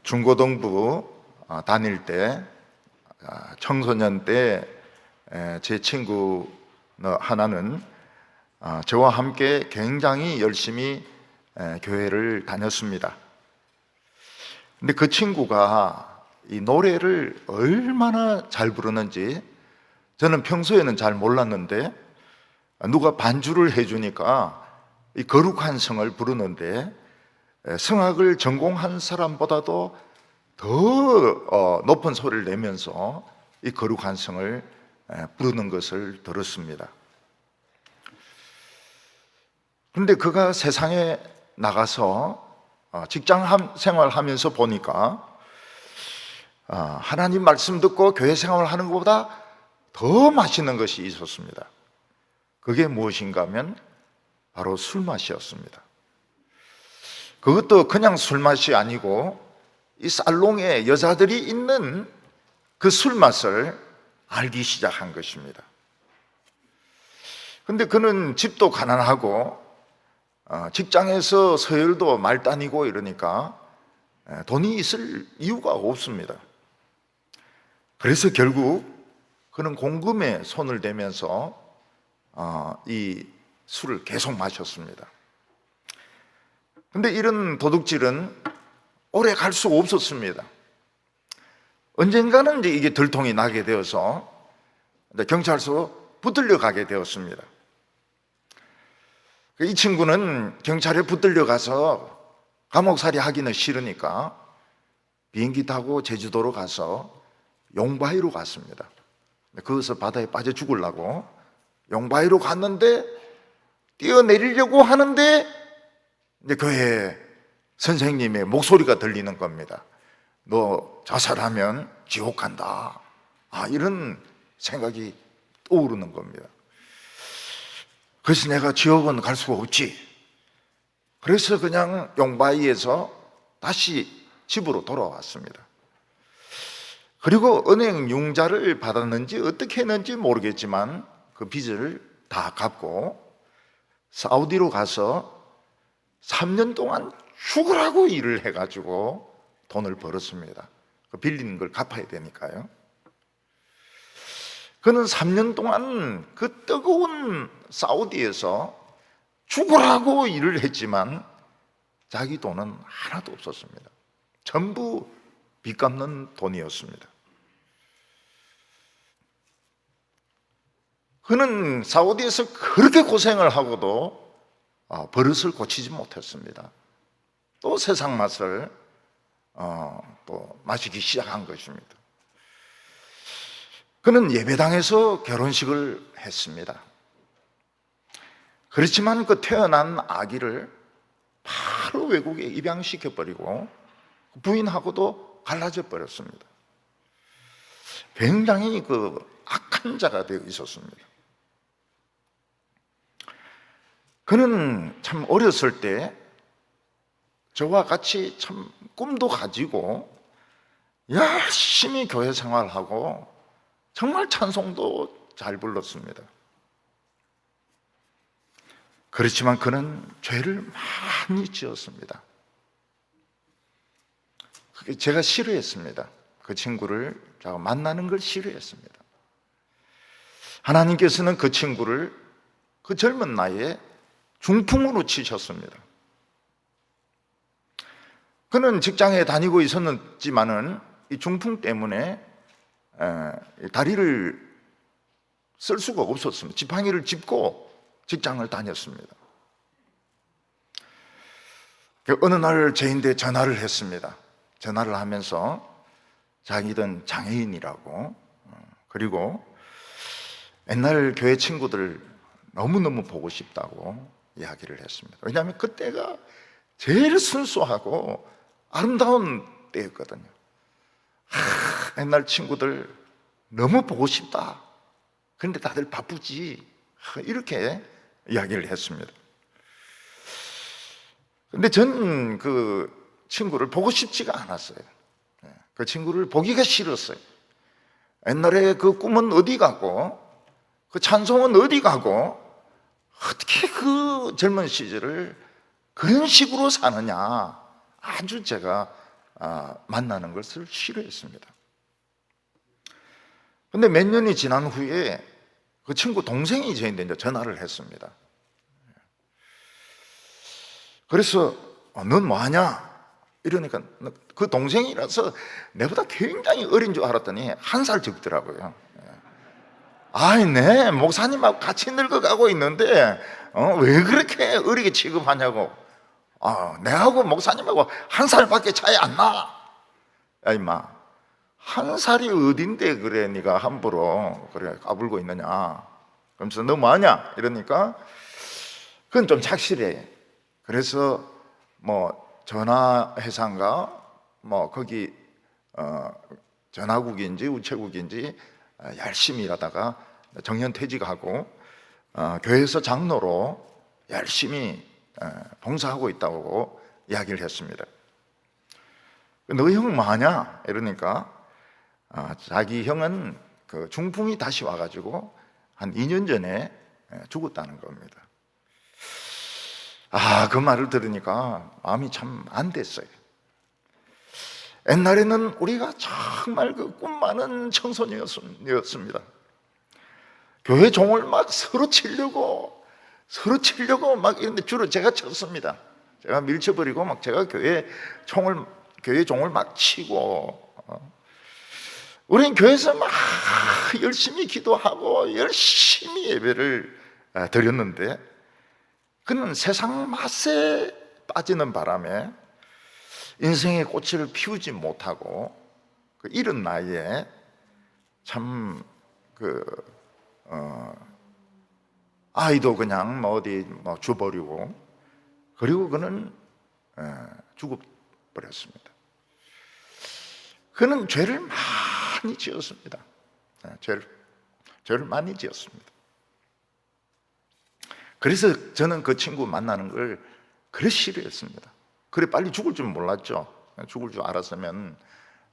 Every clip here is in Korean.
중고등부 다닐 때 청소년 때 제 친구 하나는 저와 함께 굉장히 열심히 교회를 다녔습니다. 근데 그 친구가 이 노래를 얼마나 잘 부르는지 저는 평소에는 잘 몰랐는데 누가 반주를 해주니까 이 거룩한 성을 부르는데 성악을 전공한 사람보다도 더 높은 소리를 내면서 이 거룩한 성을 부르는 것을 들었습니다. 그런데 그가 세상에 나가서 직장 생활하면서 보니까 하나님 말씀 듣고 교회 생활하는 것보다 더 맛있는 것이 있었습니다. 그게 무엇인가 하면 바로 술맛이었습니다. 그것도 그냥 술맛이 아니고 이 살롱에 여자들이 있는 그 술맛을 알기 시작한 것입니다. 그런데 그는 집도 가난하고 직장에서 서열도 말단이고 이러니까 돈이 있을 이유가 없습니다. 그래서 결국 그는 공금에 손을 대면서 이 술을 계속 마셨습니다. 그런데 이런 도둑질은 오래 갈 수 없었습니다. 언젠가는 이제 이게 들통이 나게 되어서 경찰서 붙들려 가게 되었습니다. 이 친구는 경찰에 붙들려 가서 감옥살이 하기는 싫으니까 비행기 타고 제주도로 가서 용바위로 갔습니다. 거기서 바다에 빠져 죽으려고 용바위로 갔는데 뛰어내리려고 하는데 이제 교회 선생님의 목소리가 들리는 겁니다. 너 자살하면 지옥 간다. 이런 생각이 떠오르는 겁니다. 그래서 내가 지옥은 갈 수가 없지. 그래서 그냥 용바위에서 다시 집으로 돌아왔습니다. 그리고 은행 융자를 받았는지 어떻게 했는지 모르겠지만 그 빚을 다 갚고 사우디로 가서 3년 동안 죽으라고 일을 해가지고 돈을 벌었습니다. 빌린 걸 갚아야 되니까요. 그는 3년 동안 그 뜨거운 사우디에서 죽으라고 일을 했지만 자기 돈은 하나도 없었습니다. 전부 빚 갚는 돈이었습니다. 그는 사우디에서 그렇게 고생을 하고도 버릇을 고치지 못했습니다. 또 세상 맛을 또 마시기 시작한 것입니다. 그는 예배당에서 결혼식을 했습니다. 그렇지만 그 태어난 아기를 바로 외국에 입양시켜버리고 부인하고도 갈라져 버렸습니다. 굉장히 그 악한 자가 되어 있었습니다. 그는 참 어렸을 때 저와 같이 참 꿈도 가지고 열심히 교회 생활하고 정말 찬송도 잘 불렀습니다. 그렇지만 그는 죄를 많이 지었습니다. 제가 싫어했습니다. 그 친구를 제가 만나는 걸 싫어했습니다. 하나님께서는 그 친구를 그 젊은 나이에 중풍으로 치셨습니다. 그는 직장에 다니고 있었지만은 이 중풍 때문에 다리를 쓸 수가 없었습니다. 지팡이를 짚고 직장을 다녔습니다. 어느 날 저인데 전화를 했습니다. 전화를 하면서 자기는 장애인이라고, 그리고 옛날 교회 친구들 너무너무 보고 싶다고 이야기를 했습니다. 왜냐하면 그때가 제일 순수하고 아름다운 때였거든요. 옛날 친구들 너무 보고 싶다. 그런데 다들 바쁘지. 이렇게 이야기를 했습니다. 근데 전 그 친구를 보고 싶지가 않았어요. 그 친구를 보기가 싫었어요. 옛날에 그 꿈은 어디 가고 그 찬송은 어디 가고 어떻게 그 젊은 시절을 그런 식으로 사느냐, 아주 제가 만나는 것을 싫어했습니다. 근데 몇 년이 지난 후에 그 친구 동생이 저한테 이제 전화를 했습니다. 그래서 넌 뭐하냐? 이러니까 그 동생이라서 내보다 굉장히 어린 줄 알았더니 1살 적더라고요. 아이, 네 목사님하고 같이 늙어가고 있는데 왜 그렇게 어리게 취급하냐고. 내하고 목사님하고 1살밖에 차이 안 나. 야 임마, 1살이 어딘데 그래 네가 함부로 그래 까불고 있느냐. 그러면서 너 뭐하냐 이러니까 그건 좀 착실해. 그래서 뭐 전화회사인가 뭐 거기 전화국인지 우체국인지 열심히 일하다가 정년퇴직하고 교회에서 장로로 열심히 봉사하고 있다고 이야기를 했습니다. 너 형 뭐하냐 이러니까 자기 형은 그 중풍이 다시 와가지고 한 2년 전에 죽었다는 겁니다. 그 말을 들으니까 마음이 참 안 됐어요. 옛날에는 우리가 정말 그 꿈 많은 청소년이었습니다. 교회 종을 막 서로 치려고 막 이런데 주로 제가 쳤습니다. 제가 밀쳐버리고 막 제가 교회 종을 막 치고 우리는 교회에서 막 열심히 기도하고 열심히 예배를 드렸는데 그는 세상 맛에 빠지는 바람에 인생의 꽃을 피우지 못하고 그 이른 나이에 참 아이도 그냥 뭐 어디 줘버리고 그리고 그는 죽어버렸습니다. 그는 죄를 많이 지었습니다. 죄를 많이 지었습니다. 그래서 저는 그 친구 만나는 걸 그래 싫어했습니다. 그래 빨리 죽을 줄 몰랐죠. 죽을 줄 알았으면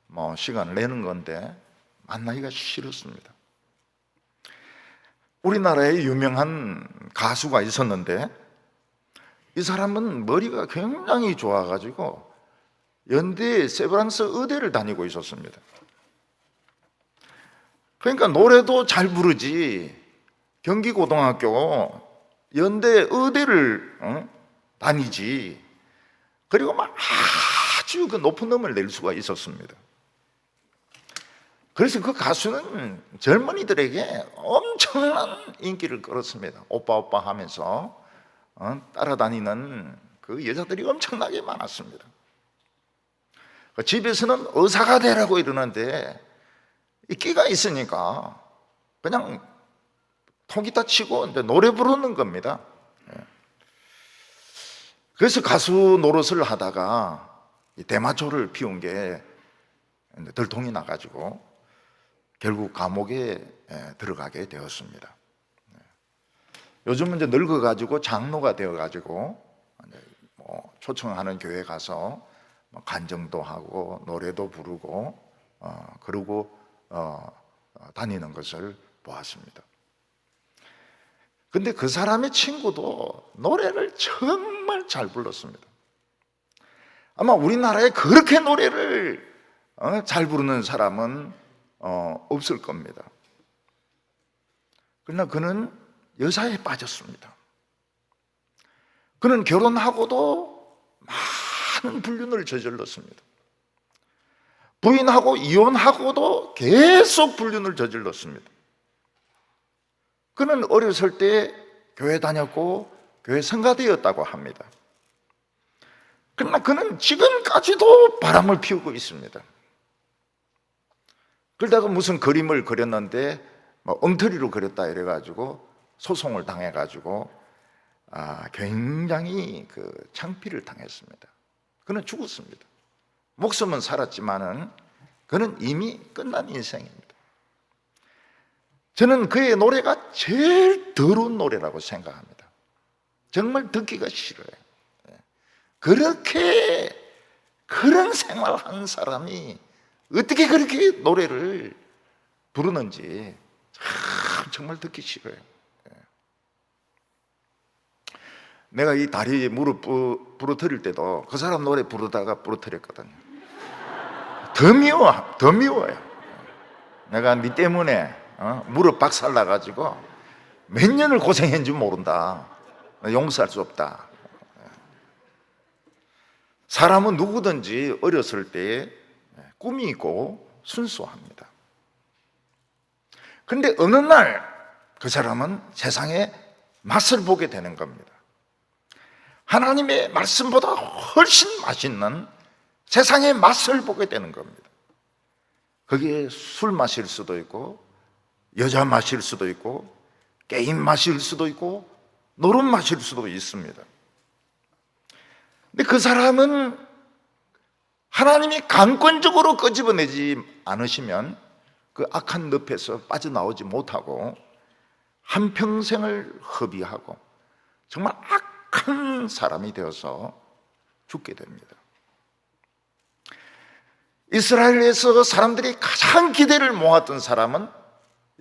뭐 시간을 내는 건데 만나기가 싫었습니다. 우리나라에 유명한 가수가 있었는데 이 사람은 머리가 굉장히 좋아가지고 연대 세브란스 의대를 다니고 있었습니다. 그러니까 노래도 잘 부르지 경기고등학교 연대 의대를 다니지. 그리고 막 아주 그 높은 음을 낼 수가 있었습니다. 그래서 그 가수는 젊은이들에게 엄청난 인기를 끌었습니다. 오빠 하면서 따라다니는 그 여자들이 엄청나게 많았습니다. 집에서는 의사가 되라고 이러는데 이 끼가 있으니까 그냥 통기타 치고 노래 부르는 겁니다. 그래서 가수 노릇을 하다가 대마초를 피운 게 들통이 나가지고 결국 감옥에 들어가게 되었습니다. 요즘은 이제 늙어가지고 장로가 되어가지고 초청하는 교회 가서 간증도 하고 노래도 부르고 그러고 다니는 것을 보았습니다. 근데 그 사람의 친구도 노래를 정말 잘 불렀습니다. 아마 우리나라에 그렇게 노래를 잘 부르는 사람은 없을 겁니다. 그러나 그는 여사에 빠졌습니다. 그는 결혼하고도 많은 불륜을 저질렀습니다. 부인하고 이혼하고도 계속 불륜을 저질렀습니다. 그는 어렸을 때 교회 다녔고 교회 성가대였다고 합니다. 그러나 그는 지금까지도 바람을 피우고 있습니다. 그러다가 무슨 그림을 그렸는데 엉터리로 그렸다 이래가지고 소송을 당해가지고 굉장히 창피를 당했습니다. 그는 죽었습니다. 목숨은 살았지만은 그는 이미 끝난 인생입니다. 저는 그의 노래가 제일 더러운 노래라고 생각합니다. 정말 듣기가 싫어요. 그런 생활한 사람이 어떻게 그렇게 노래를 부르는지 정말 듣기 싫어요. 내가 이 다리에 무릎 부러뜨릴 때도 그 사람 노래 부르다가 부러뜨렸거든요. 더 미워요. 내가 네 때문에 무릎 박살 나가지고 몇 년을 고생했는지 모른다. 용서할 수 없다. 사람은 누구든지 어렸을 때에 꿈이 있고 순수합니다. 그런데 어느 날 그 사람은 세상에 맛을 보게 되는 겁니다. 하나님의 말씀보다 훨씬 맛있는 세상의 맛을 보게 되는 겁니다. 그게 술 마실 수도 있고, 여자 마실 수도 있고, 게임 마실 수도 있고, 노름 마실 수도 있습니다. 근데 그 사람은 하나님이 강권적으로 끄집어내지 않으시면 그 악한 늪에서 빠져나오지 못하고 한평생을 허비하고 정말 악한 사람이 되어서 죽게 됩니다. 이스라엘에서 사람들이 가장 기대를 모았던 사람은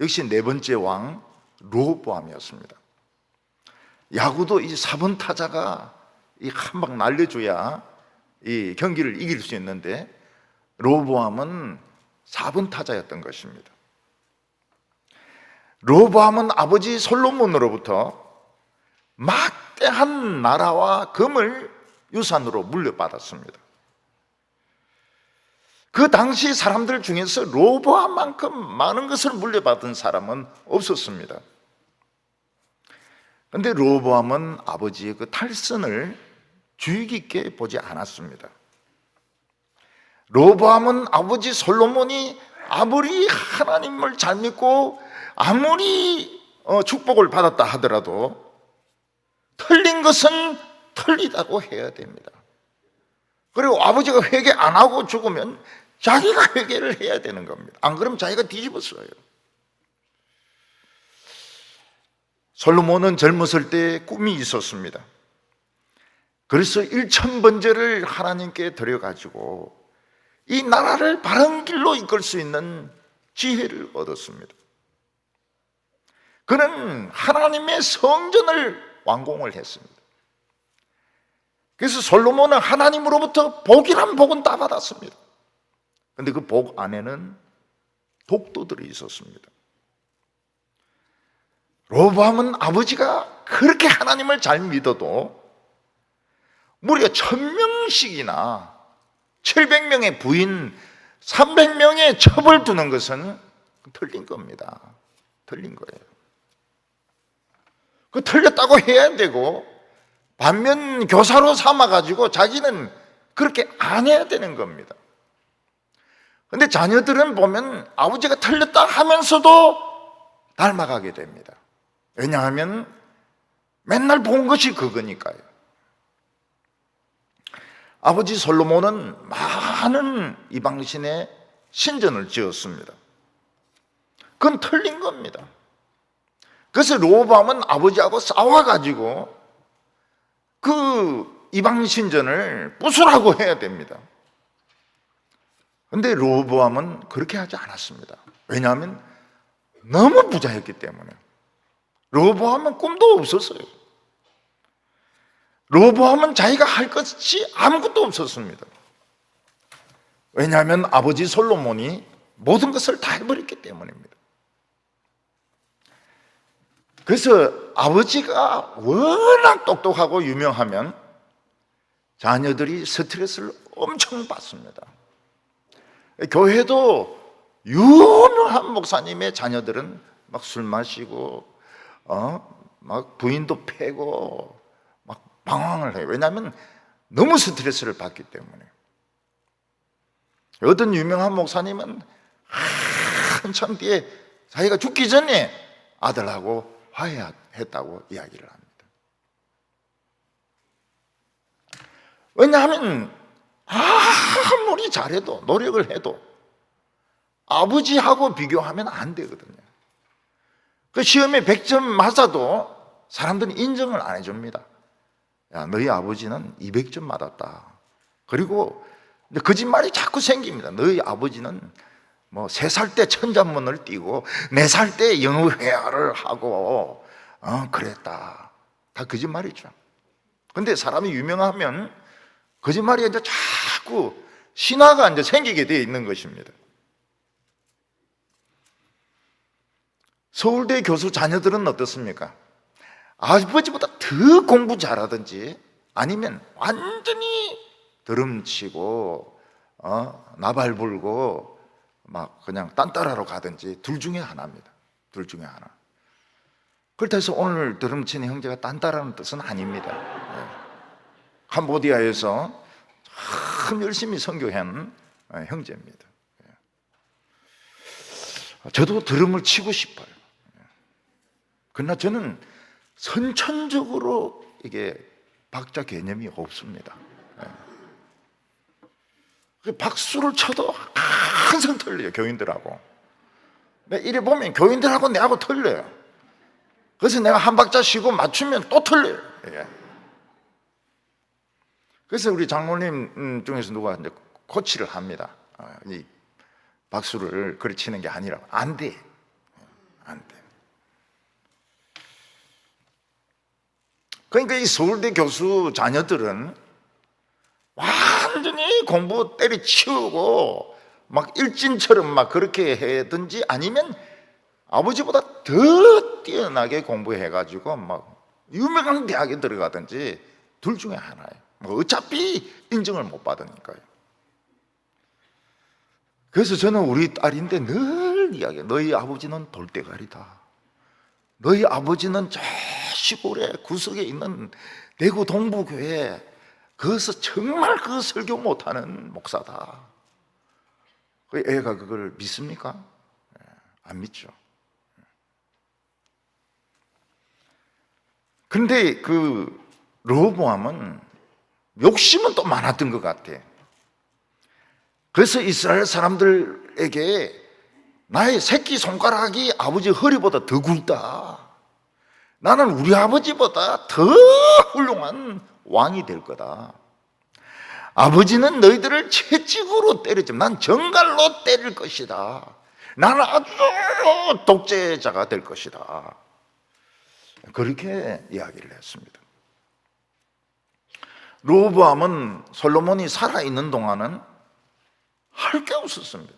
역시 네 번째 왕 르호보암이었습니다. 야구도 이 4번 타자가 이 한 방 날려줘야 이 경기를 이길 수 있는데 르호보암은 4번 타자였던 것입니다. 르호보암은 아버지 솔로몬으로부터 막대한 나라와 금을 유산으로 물려받았습니다. 그 당시 사람들 중에서 르호보암만큼 많은 것을 물려받은 사람은 없었습니다. 그런데 르호보암은 아버지의 그 탈선을 주의 깊게 보지 않았습니다. 르호보암은 아버지 솔로몬이 아무리 하나님을 잘 믿고 아무리 축복을 받았다 하더라도 틀린 것은 틀리다고 해야 됩니다. 그리고 아버지가 회개 안 하고 죽으면 자기가 회개를 해야 되는 겁니다. 안 그러면 자기가 뒤집어써요. 솔로몬은 젊었을 때 꿈이 있었습니다. 그래서 1000번제를 하나님께 드려가지고 이 나라를 바른 길로 이끌 수 있는 지혜를 얻었습니다. 그는 하나님의 성전을 완공을 했습니다. 그래서 솔로몬은 하나님으로부터 복이란 복은 다 받았습니다. 그런데 그 복 안에는 독도들이 있었습니다. 르호보암은 아버지가 그렇게 하나님을 잘 믿어도 무려 1000명씩이나 700명의 부인 300명의 첩을 두는 것은 틀린 겁니다. 틀린 거예요. 그 틀렸다고 해야 되고 반면 교사로 삼아가지고 자기는 그렇게 안 해야 되는 겁니다. 그런데 자녀들은 보면 아버지가 틀렸다 하면서도 닮아가게 됩니다. 왜냐하면 맨날 본 것이 그거니까요. 아버지 솔로몬은 많은 이방신의 신전을 지었습니다. 그건 틀린 겁니다. 그래서 르호보암은 아버지하고 싸워가지고 그 이방신전을 부수라고 해야 됩니다. 그런데 르호보암은 그렇게 하지 않았습니다. 왜냐하면 너무 부자였기 때문에. 르호보암은 꿈도 없었어요. 르호보암은 자기가 할 것이 아무것도 없었습니다. 왜냐하면 아버지 솔로몬이 모든 것을 다 해버렸기 때문입니다. 그래서 아버지가 워낙 똑똑하고 유명하면 자녀들이 스트레스를 엄청 받습니다. 교회도 유명한 목사님의 자녀들은 막 술 마시고 막 부인도 패고 막 방황을 해요. 왜냐하면 너무 스트레스를 받기 때문에. 어떤 유명한 목사님은 한참 뒤에 자기가 죽기 전에 아들하고 화해했다고 이야기를 합니다. 왜냐하면 아무리 잘해도 노력을 해도 아버지하고 비교하면 안 되거든요. 그 시험에 100점 맞아도 사람들은 인정을 안 해줍니다. 야, 너희 아버지는 200점 맞았다. 그리고 거짓말이 자꾸 생깁니다. 너희 아버지는 뭐 3살 때 천자문을 띄고 4살 때 영어 회화를 하고 그랬다. 다 거짓말이죠. 근데 사람이 유명하면 거짓말이 이제 자꾸 신화가 이제 생기게 되어 있는 것입니다. 서울대 교수 자녀들은 어떻습니까? 아버지보다 더 공부 잘하든지 아니면 완전히 드럼치고 나발 불고 막 그냥 딴따라로 가든지 둘 중에 하나입니다. 둘 중에 하나. 그렇다 해서 오늘 드럼치는 형제가 딴따라는 뜻은 아닙니다. 캄보디아에서 참 열심히 선교한 형제입니다. 저도 드럼을 치고 싶어요. 그러나 저는 선천적으로 이게 박자 개념이 없습니다. 박수를 쳐도 항상 틀려요, 교인들하고. 이래 보면 교인들하고 내하고 틀려요. 그래서 내가 한 박자 쉬고 맞추면 또 틀려요. 그래서 우리 장로님 중에서 누가 이제 코치를 합니다. 이 박수를 그리 치는 게 아니라 안 돼. 안 돼. 그러니까 이 서울대 교수 자녀들은 완전히 공부 때려치우고 막 일진처럼 막 그렇게 해든지 아니면 아버지보다 더 뛰어나게 공부해가지고 막 유명한 대학에 들어가든지 둘 중에 하나예요. 어차피 인정을 못 받으니까요. 그래서 저는 우리 딸인데 늘 이야기해요. 너희 아버지는 돌대가리다. 너희 아버지는 저 시골에 구석에 있는 대구 동부교회 거기서 정말 그 설교 못하는 목사다. 애가 그걸 믿습니까? 안 믿죠. 그런데 그 르호보암은 욕심은 또 많았던 것 같아. 그래서 이스라엘 사람들에게 나의 새끼 손가락이 아버지 허리보다 더 굵다. 나는 우리 아버지보다 더 훌륭한 왕이 될 거다. 아버지는 너희들을 채찍으로 때리지만 난 정갈로 때릴 것이다. 나는 아주 독재자가 될 것이다. 그렇게 이야기를 했습니다. 르호보암은 솔로몬이 살아있는 동안은 할 게 없었습니다.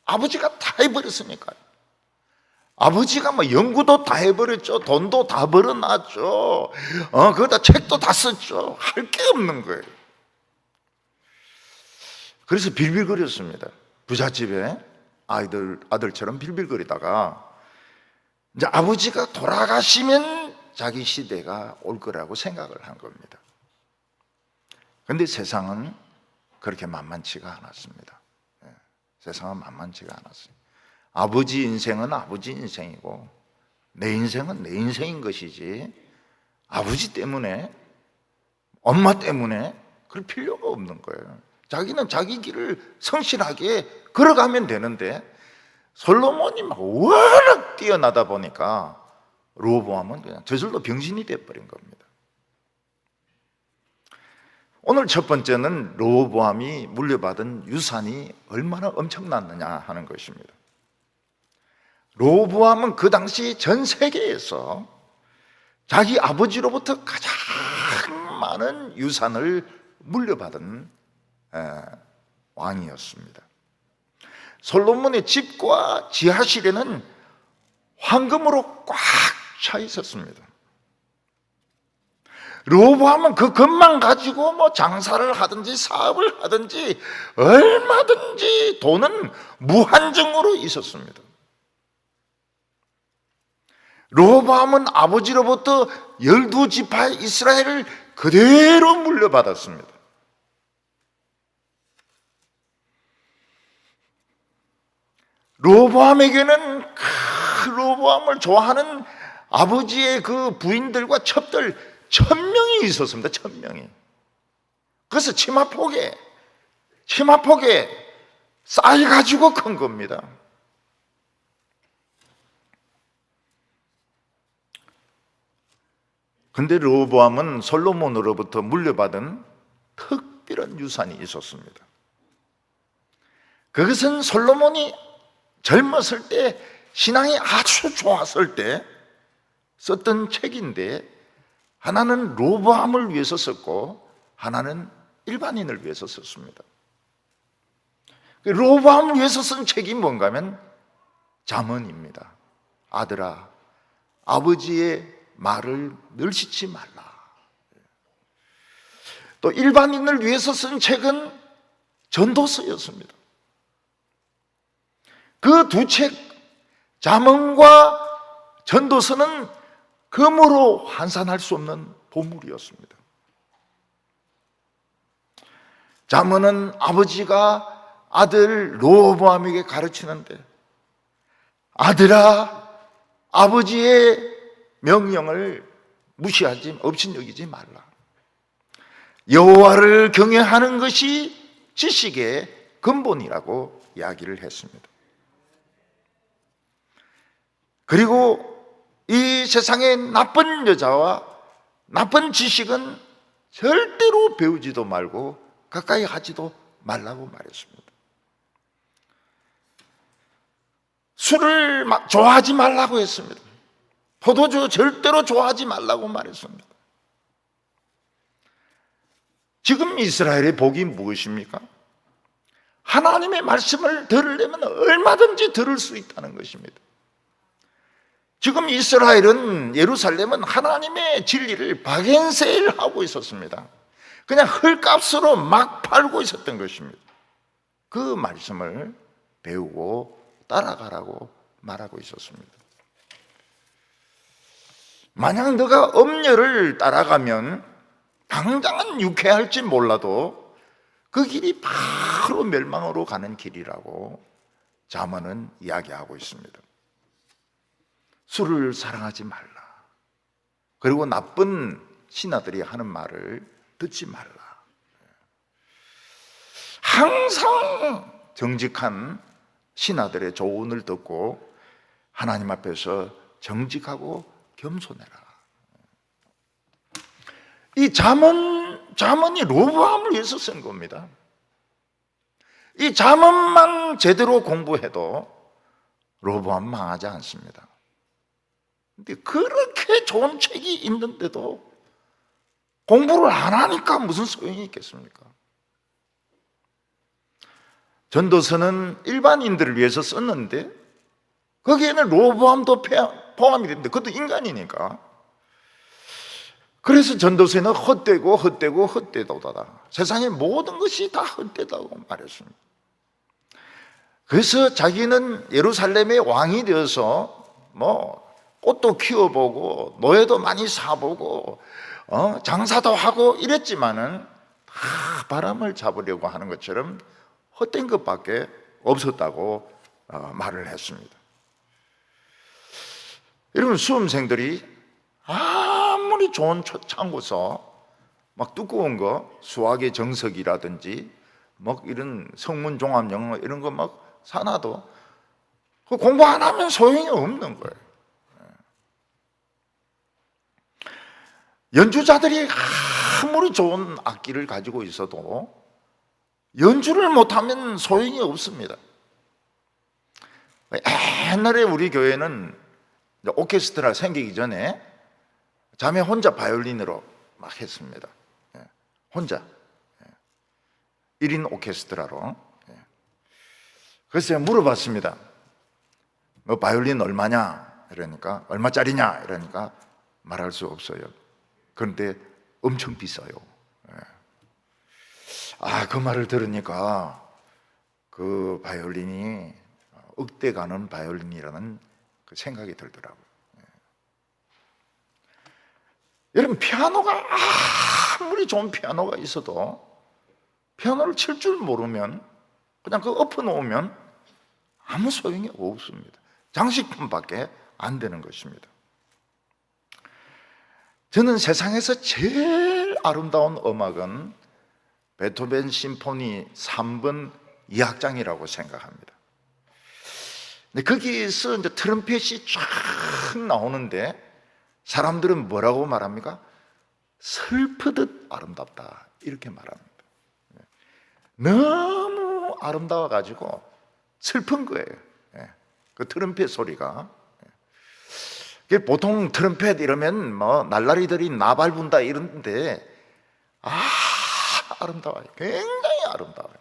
아버지가 다 해버렸으니까요. 아버지가 뭐 연구도 다 해버렸죠. 돈도 다 벌어놨죠. 거기다 책도 다 썼죠. 할 게 없는 거예요. 그래서 빌빌거렸습니다. 부잣집에 아들처럼 빌빌거리다가 이제 아버지가 돌아가시면 자기 시대가 올 거라고 생각을 한 겁니다. 그런데 세상은 그렇게 만만치가 않았습니다. 세상은 만만치가 않았어요. 아버지 인생은 아버지 인생이고 내 인생은 내 인생인 것이지 아버지 때문에 엄마 때문에 그럴 필요가 없는 거예요. 자기는 자기 길을 성실하게 걸어가면 되는데 솔로몬이 막 워낙 뛰어나다 보니까 르호보암은 그냥 저절로 병신이 되어버린 겁니다. 오늘 첫 번째는 르호보암이 물려받은 유산이 얼마나 엄청났느냐 하는 것입니다. 르호보암은 그 당시 전 세계에서 자기 아버지로부터 가장 많은 유산을 물려받은 왕이었습니다. 솔로몬의 집과 지하실에는 황금으로 꽉 차 있었습니다. 르호보암은 그 것만 가지고 뭐 장사를 하든지 사업을 하든지 얼마든지 돈은 무한정으로 있었습니다. 르호보암은 아버지로부터 12지파의 이스라엘을 그대로 물려받았습니다. 르호보암에게는 르호보암을 좋아하는 아버지의 그 부인들과 첩들 1000명이 있었습니다. 1000명이. 그래서 치마폭에 쌓여가지고 큰 겁니다. 근데 르호보암은 솔로몬으로부터 물려받은 특별한 유산이 있었습니다. 그것은 솔로몬이 젊었을 때 신앙이 아주 좋았을 때 썼던 책인데 하나는 르호보암을 위해서 썼고 하나는 일반인을 위해서 썼습니다. 로보암을 위해서 쓴 책이 뭔가 하면 잠언입니다. 아들아, 아버지의 말을 멸시치 말라. 또 일반인을 위해서 쓴 책은 전도서였습니다. 그 두 책, 잠언과 전도서는 금으로 환산할 수 없는 보물이었습니다. 잠언은 아버지가 아들 르호보암에게 가르치는데, 아들아, 아버지의 명령을 무시하지, 업신여기지 말라. 여호와를 경외하는 것이 지식의 근본이라고 이야기를 했습니다. 그리고 이 세상의 나쁜 여자와 나쁜 지식은 절대로 배우지도 말고 가까이 하지도 말라고 말했습니다. 술을 좋아하지 말라고 했습니다. 포도주 절대로 좋아하지 말라고 말했습니다. 지금 이스라엘의 복이 무엇입니까? 하나님의 말씀을 들으려면 얼마든지 들을 수 있다는 것입니다. 지금 이스라엘은, 예루살렘은 하나님의 진리를 박앤세일하고 있었습니다. 그냥 헐값으로 막 팔고 있었던 것입니다. 그 말씀을 배우고 따라가라고 말하고 있었습니다. 만약 너가 엄녀를 따라가면 당장은 유쾌할지 몰라도 그 길이 바로 멸망으로 가는 길이라고 잠언은 이야기하고 있습니다. 술을 사랑하지 말라. 그리고 나쁜 신하들이 하는 말을 듣지 말라. 항상 정직한 신하들의 조언을 듣고 하나님 앞에서 정직하고 겸손해라. 이 잠언이 르호보암을 위해서 쓴 겁니다. 이 잠언만 제대로 공부해도 르호보암 망하지 않습니다. 근데 그렇게 좋은 책이 있는데도 공부를 안 하니까 무슨 소용이 있겠습니까? 전도서는 일반인들을 위해서 썼는데 거기에는 르호보암도 포함이 됐는데 그것도 인간이니까. 그래서 전도서에는 헛되도다. 세상의 모든 것이 다 헛되다고 말했습니다. 그래서 자기는 예루살렘의 왕이 되어서 꽃도 키워보고 노예도 많이 사보고 장사도 하고 이랬지만은 다 바람을 잡으려고 하는 것처럼 헛된 것밖에 없었다고 말을 했습니다. 여러분, 수험생들이 아무리 좋은 참고서 막 두꺼운 거, 수학의 정석이라든지 막 이런 성문 종합 영어 이런 거 막 사놔도 그 공부 안 하면 소용이 없는 거예요. 연주자들이 아무리 좋은 악기를 가지고 있어도 연주를 못하면 소용이 없습니다. 옛날에 우리 교회는 오케스트라 생기기 전에 자매 혼자 바이올린으로 막 했습니다. 혼자 1인 오케스트라로. 그래서 제가 물어봤습니다. 너 바이올린 얼마냐? 이러니까 얼마짜리냐? 이러니까 말할 수 없어요. 그런데 엄청 비싸요. 그 말을 들으니까 그 바이올린이 억대 가는 바이올린이라는 그 생각이 들더라고요. 여러분, 피아노가 아무리 좋은 피아노가 있어도 피아노를 칠 줄 모르면 그냥 그 엎어놓으면 아무 소용이 없습니다. 장식품밖에 안 되는 것입니다. 저는 세상에서 제일 아름다운 음악은 베토벤 심포니 3번 2악장이라고 생각합니다. 근데 거기에서 이제 트럼펫이 쫙 나오는데 사람들은 뭐라고 말합니까? 슬프듯 아름답다, 이렇게 말합니다. 너무 아름다워가지고 슬픈 거예요. 그 트럼펫 소리가. 보통 트럼펫 이러면 뭐 날라리들이 나발 분다 이러는데 아름다워요. 굉장히 아름다워요.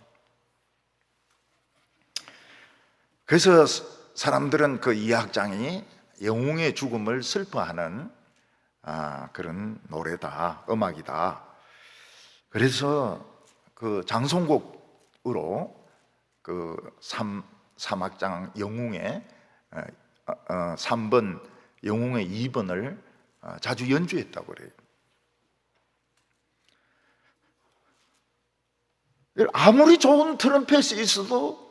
그래서 사람들은 그 이 악장이 영웅의 죽음을 슬퍼하는 그런 노래다, 음악이다. 그래서 그 장송곡으로 그 3악장 영웅의 3번, 영웅의 2번을 자주 연주했다고 그래요. 아무리 좋은 트럼펫이 있어도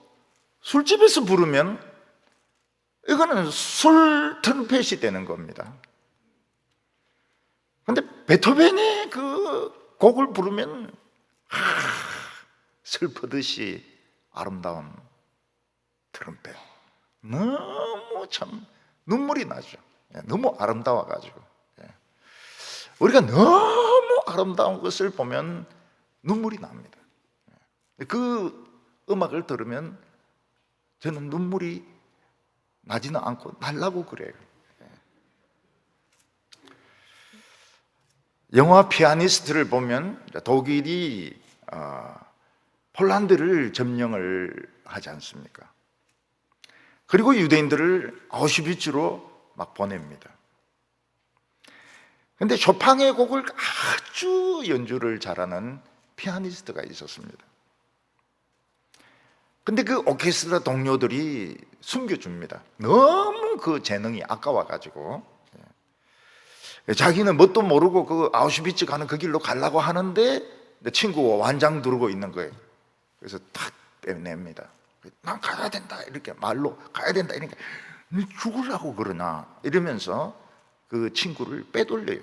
술집에서 부르면 이거는 술 트럼펫이 되는 겁니다. 근데 베토벤이 그 곡을 부르면 슬프듯이 아름다운 트럼펫. 너무 참 눈물이 나죠. 너무 아름다워가지고. 우리가 너무 아름다운 것을 보면 눈물이 납니다. 그 음악을 들으면 저는 눈물이 나지는 않고 날라고 그래요. 영화 피아니스트를 보면 독일이 폴란드를 점령을 하지 않습니까? 그리고 유대인들을 아우슈비츠로 막 보냅니다. 그런데 쇼팽의 곡을 아주 연주를 잘하는 피아니스트가 있었습니다. 근데 그 오케스트라 동료들이 숨겨줍니다. 너무 그 재능이 아까워가지고. 자기는 뭣도 모르고 그 아우슈비츠 가는 그 길로 가려고 하는데 친구가 완장 두르고 있는 거예요. 그래서 탁 빼냅니다. 난 가야 된다 이렇게 말로 가야 된다 이러니까 너 죽으려고 그러나 이러면서 그 친구를 빼돌려요.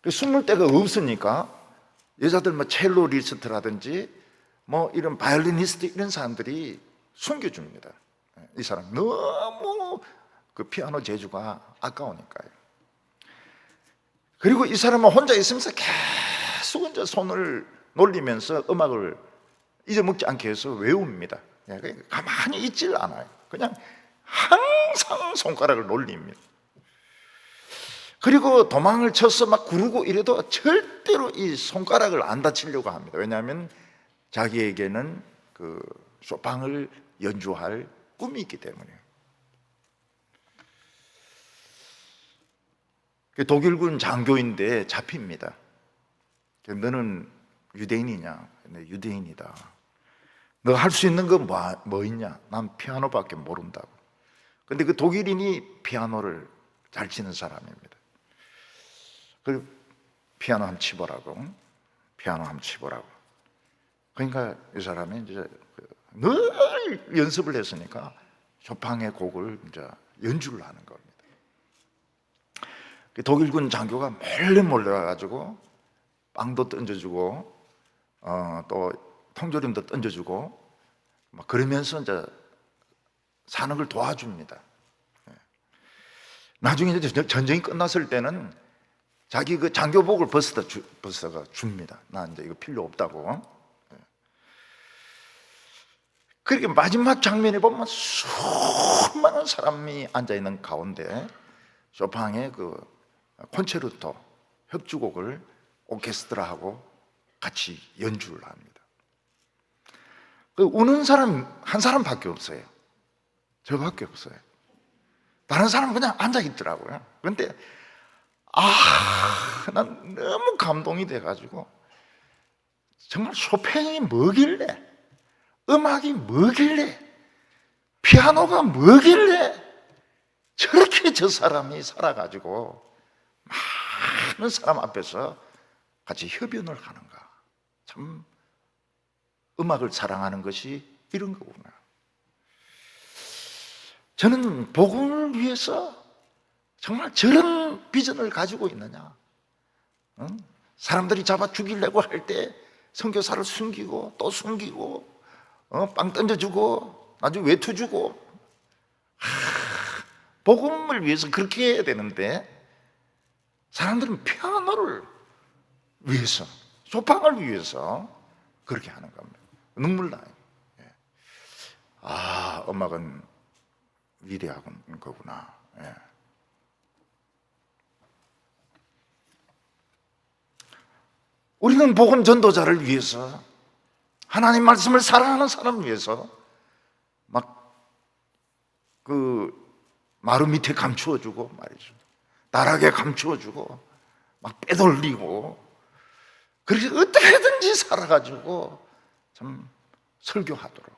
숨을 데가 없으니까 여자들 뭐 첼로 리스트라든지 뭐 이런 바이올리니스트 이런 사람들이 숨겨줍니다. 이 사람 너무 그 피아노 재주가 아까우니까요. 그리고 이 사람은 혼자 있으면서 계속 이제 손을 놀리면서 음악을 잊어먹지 않게 해서 외웁니다. 가만히 있질 않아요. 그냥 항상 손가락을 놀립니다. 그리고 도망을 쳐서 막 구르고 이래도 절대로 이 손가락을 안 다치려고 합니다. 왜냐하면 자기에게는 그 쇼팽을 연주할 꿈이 있기 때문이에요. 독일군 장교인데 잡힙니다. 너는 유대인이냐? 네, 유대인이다. 너 할 수 있는 건 뭐 있냐? 난 피아노밖에 모른다고. 근데 그 독일인이 피아노를 잘 치는 사람입니다. 그 피아노 한번 치보라고. 피아노 한번 치보라고. 그러니까 이 사람이 이제 늘 연습을 했으니까 쇼팽의 곡을 이제 연주를 하는 겁니다. 독일군 장교가 몰래 와가지고 빵도 던져주고 또 통조림도 던져주고 막 그러면서 이제 사는 걸 도와줍니다. 나중에 이제 전쟁이 끝났을 때는 자기 그 장교복을 벗어가 줍니다. 나 이제 이거 필요 없다고. 그렇게 마지막 장면에 보면 수많은 사람이 앉아 있는 가운데 쇼팽의 그 콘체르토 협주곡을 오케스트라하고 같이 연주를 합니다. 그 우는 사람 한 사람밖에 없어요. 저밖에 없어요. 다른 사람은 그냥 앉아 있더라고요. 그런데 난 너무 감동이 돼가지고 정말 쇼팽이 뭐길래, 음악이 뭐길래, 피아노가 뭐길래 저렇게 저 사람이 살아가지고 많은 사람 앞에서 같이 협연을 하는가. 참 음악을 사랑하는 것이 이런 거구나. 저는 복음을 위해서 정말 저런 비전을 가지고 있느냐. 사람들이 잡아 죽이려고 할 때 선교사를 숨기고 또 숨기고 빵 던져주고 나중에 외투 주고 복음을 위해서 그렇게 해야 되는데 사람들은 피아노를 위해서, 쇼팽을 위해서 그렇게 하는 겁니다. 눈물 나요. 음악은 위대한 거구나. 우리는 복음 전도자를 위해서, 하나님 말씀을 사랑하는 사람을 위해서 막 그 마루 밑에 감추어주고 말이죠. 나락에 감추어주고 막 빼돌리고 그렇게 어떻게든지 살아가지고 참 설교하도록.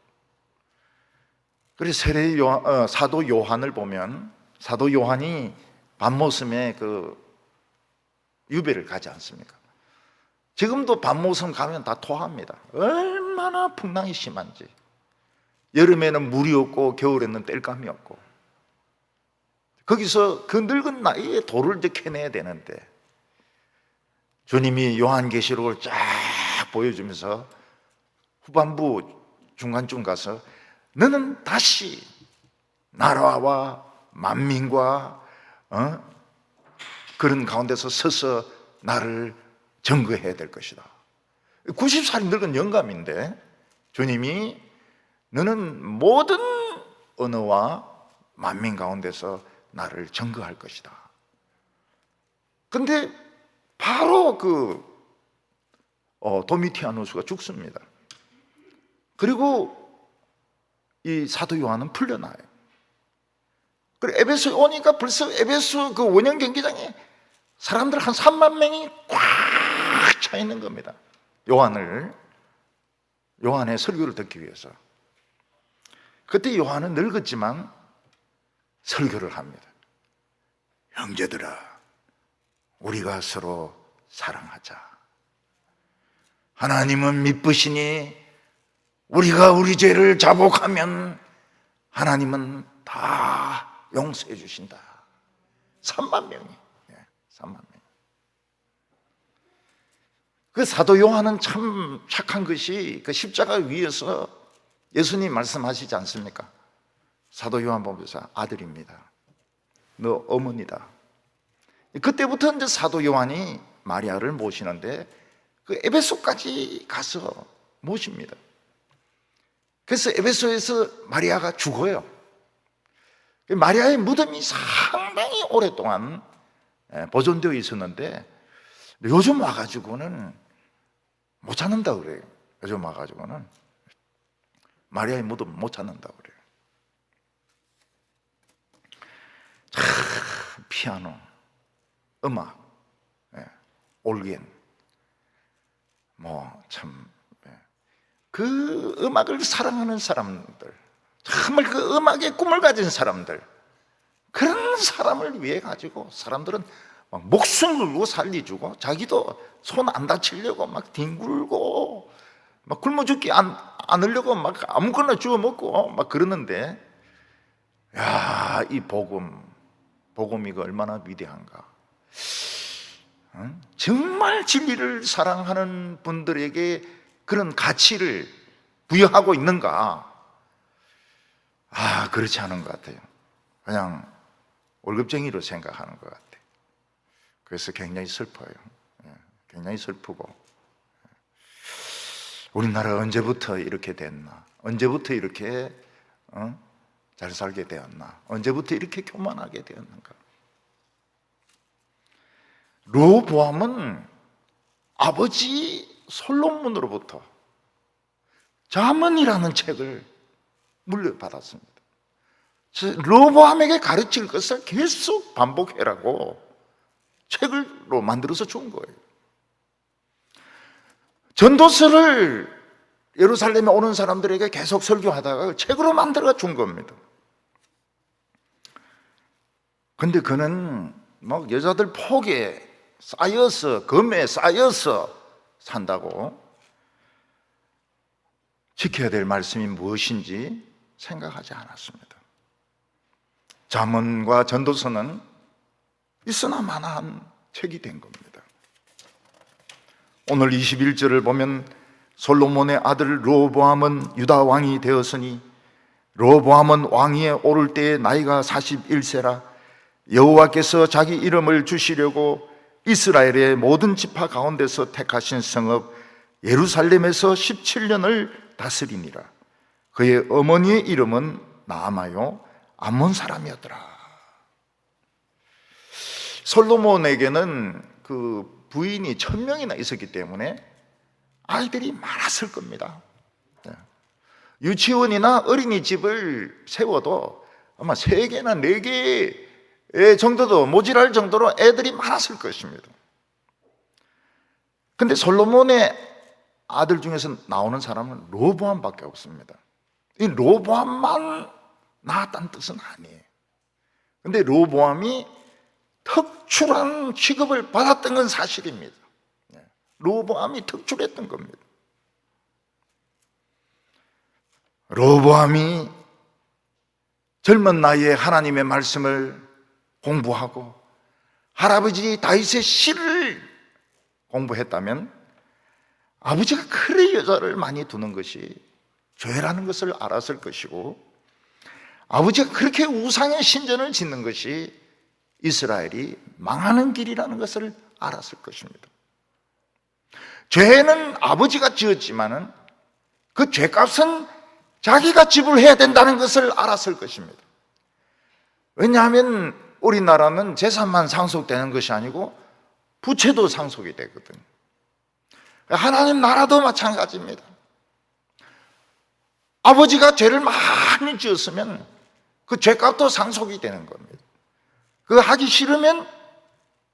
그래서 사도 요한을 보면 사도 요한이 밤모섬에 그 유배를 가지 않습니까? 지금도 밤모섬 가면 다 토합니다. 얼마나 풍랑이 심한지. 여름에는 물이 없고 겨울에는 땔감이 없고 거기서 그 늙은 나이에 돌을 이제 캐내야 되는데 주님이 요한계시록을 쫙 보여주면서 후반부 중간쯤 가서 너는 다시 나라와 만민과 그런 가운데서 서서 나를 증거해야 될 것이다. 90살이 늙은 영감인데 주님이 너는 모든 언어와 만민 가운데서 나를 증거할 것이다. 근데 바로 그 도미티아누스가 죽습니다. 그리고 이 사도 요한은 풀려나요. 그리고 에베소에 오니까 벌써 에베소 그 원형 경기장에 사람들 한 3만 명이 꽉 차 있는 겁니다. 요한의 설교를 듣기 위해서. 그때 요한은 늙었지만 설교를 합니다. 형제들아, 우리가 서로 사랑하자. 하나님은 미쁘시니 우리가 우리 죄를 자복하면 하나님은 다 용서해 주신다. 3만 명이. 3만 명. 그 사도 요한은 참 착한 것이 그 십자가 위에서 예수님 말씀하시지 않습니까? 사도 요한 보면서 아들입니다. 너 어머니다. 그때부터 이제 사도 요한이 마리아를 모시는데 그 에베소까지 가서 모십니다. 그래서 에베소에서 마리아가 죽어요. 마리아의 무덤이 상당히 오랫동안 보존되어 있었는데 요즘 와가지고는 못 찾는다 그래요. 요즘 와가지고는 마리아의 무덤 못 찾는다 그래요. 참 피아노, 음악, 올겐, 참 그 음악을 사랑하는 사람들, 정말 그 음악의 꿈을 가진 사람들, 그런 사람을 위해 가지고 사람들은 막 목숨 걸고 살리주고 자기도 손 안 다치려고 막 뒹굴고 막 굶어 죽지 않으려고 막 아무거나 주워 먹고 막 그러는데, 야, 이 복음이 얼마나 위대한가. 정말 진리를 사랑하는 분들에게 그런 가치를 부여하고 있는가? 그렇지 않은 것 같아요. 그냥 월급쟁이로 생각하는 것 같아요. 그래서 굉장히 슬퍼요. 굉장히 슬프고, 우리나라 언제부터 이렇게 됐나? 언제부터 이렇게 잘 살게 되었나? 언제부터 이렇게 교만하게 되었는가? 르호보암은 아버지 솔로몬으로부터 잠언이라는 책을 물려받았습니다. 르호보암에게 가르칠 것을 계속 반복해라고 책으로 만들어서 준 거예요. 전도서를 예루살렘에 오는 사람들에게 계속 설교하다가 책으로 만들어 준 겁니다. 근데 그는 막 여자들 폭에 쌓여서, 금에 쌓여서 산다고 지켜야 될 말씀이 무엇인지 생각하지 않았습니다. 잠언과 전도서는 있으나 마나한 책이 된 겁니다. 오늘 21절을 보면 솔로몬의 아들 르호보암은 유다 왕이 되었으니 르호보암은 왕위에 오를 때에 나이가 41세라 여호와께서 자기 이름을 주시려고 이스라엘의 모든 지파 가운데서 택하신 성읍 예루살렘에서 17년을 다스리니라. 그의 어머니의 이름은 나아마요 암몬 사람이었더라. 솔로몬에게는 그 부인이 1000명이나 있었기 때문에 아이들이 많았을 겁니다. 유치원이나 어린이집을 세워도 아마 3개나 4개 정도도 모자랄 정도로 애들이 많았을 것입니다. 근데 솔로몬의 아들 중에서 나오는 사람은 르호보암밖에 없습니다. 이 르호보암만 낳았다는 뜻은 아니에요. 근데 르호보암이 특출한 취급을 받았던 건 사실입니다. 르호보암이 특출했던 겁니다. 르호보암이 젊은 나이에 하나님의 말씀을 공부하고 할아버지 다윗의 시를 공부했다면 아버지가 그래 여자를 많이 두는 것이 죄라는 것을 알았을 것이고, 아버지가 그렇게 우상의 신전을 짓는 것이 이스라엘이 망하는 길이라는 것을 알았을 것입니다. 죄는 아버지가 지었지만은 그 죄값은 자기가 지불해야 된다는 것을 알았을 것입니다. 왜냐하면 우리나라는 재산만 상속되는 것이 아니고 부채도 상속이 되거든요. 하나님 나라도 마찬가지입니다. 아버지가 죄를 많이 지었으면 그 죄값도 상속이 되는 겁니다. 그거 하기 싫으면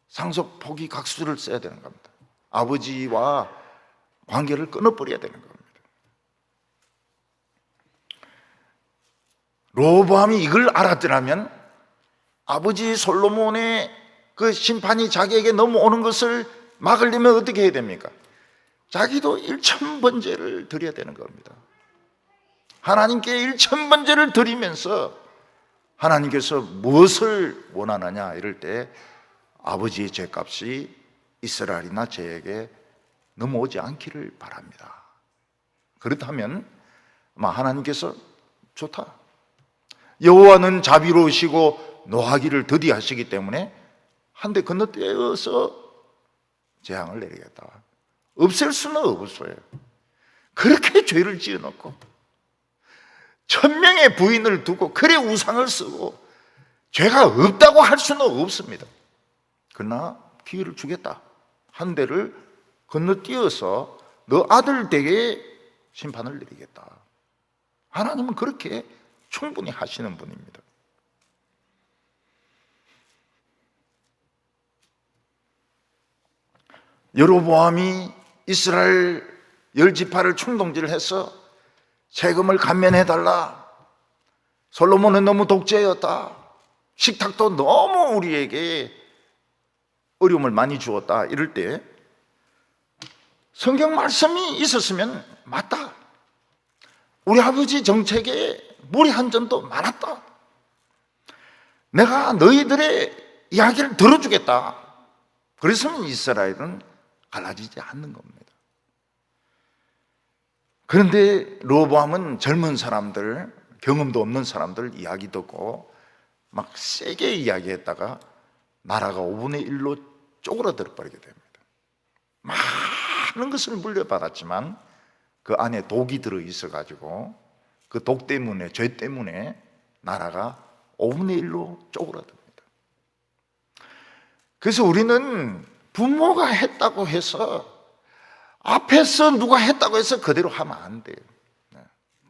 상속 포기 각수를 써야 되는 겁니다. 아버지와 관계를 끊어버려야 되는 겁니다. 르호보암이 이걸 알았더라면 아버지 솔로몬의 그 심판이 자기에게 넘어오는 것을 막으려면 어떻게 해야 됩니까? 자기도 1000번제를 드려야 되는 겁니다. 하나님께 1000번제를 드리면서 하나님께서 무엇을 원하느냐 이럴 때 아버지의 죄값이 이스라엘이나 저에게 넘어오지 않기를 바랍니다. 그렇다면 아마 하나님께서 좋다, 여호와는 자비로우시고 노하기를 더디하시기 때문에 한 대 건너뛰어서 재앙을 내리겠다. 없앨 수는 없어요. 그렇게 죄를 지어놓고 1000명의 부인을 두고 그래 우상을 쓰고 죄가 없다고 할 수는 없습니다. 그러나 기회를 주겠다. 한 대를 건너뛰어서 너 아들 댁에 심판을 내리겠다. 하나님은 그렇게 충분히 하시는 분입니다. 여로보암이 이스라엘 10지파를 충동질해서 세금을 감면해달라, 솔로몬은 너무 독재였다, 식탁도 너무 우리에게 어려움을 많이 주었다, 이럴 때 성경 말씀이 있었으면 맞다, 우리 아버지 정책에 무리한 점도 많았다, 내가 너희들의 이야기를 들어주겠다, 그랬으면 이스라엘은 갈라지지 않는 겁니다. 그런데 르호보암은 젊은 사람들, 경험도 없는 사람들 이야기 듣고 막 세게 이야기했다가 나라가 5분의 1로 쪼그라들어 버리게 됩니다. 많은 것을 물려받았지만 그 안에 독이 들어 있어가지고 그 독 때문에, 죄 때문에 나라가 5분의 1로 쪼그라듭니다. 그래서 우리는 부모가 했다고 해서, 앞에서 누가 했다고 해서 그대로 하면 안 돼요.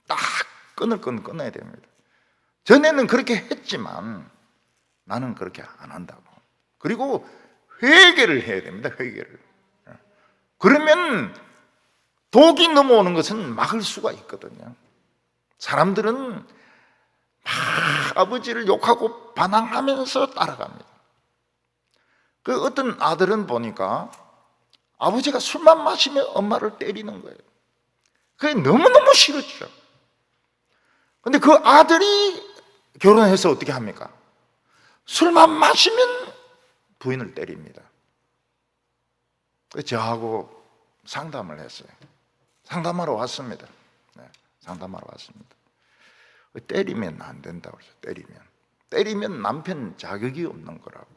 딱 끊을 건 끊어야 됩니다. 전에는 그렇게 했지만 나는 그렇게 안 한다고. 그리고 회개를 해야 됩니다. 회개를. 그러면 독이 넘어오는 것은 막을 수가 있거든요. 사람들은 막 아버지를 욕하고 반항하면서 따라갑니다. 그 어떤 아들은 보니까 아버지가 술만 마시면 엄마를 때리는 거예요. 그게 너무너무 싫었죠. 근데 그 아들이 결혼해서 어떻게 합니까? 술만 마시면 부인을 때립니다. 저하고 상담을 했어요. 상담하러 왔습니다. 네, 상담하러 왔습니다. 때리면 안 된다고 그러죠. 때리면 남편 자격이 없는 거라고.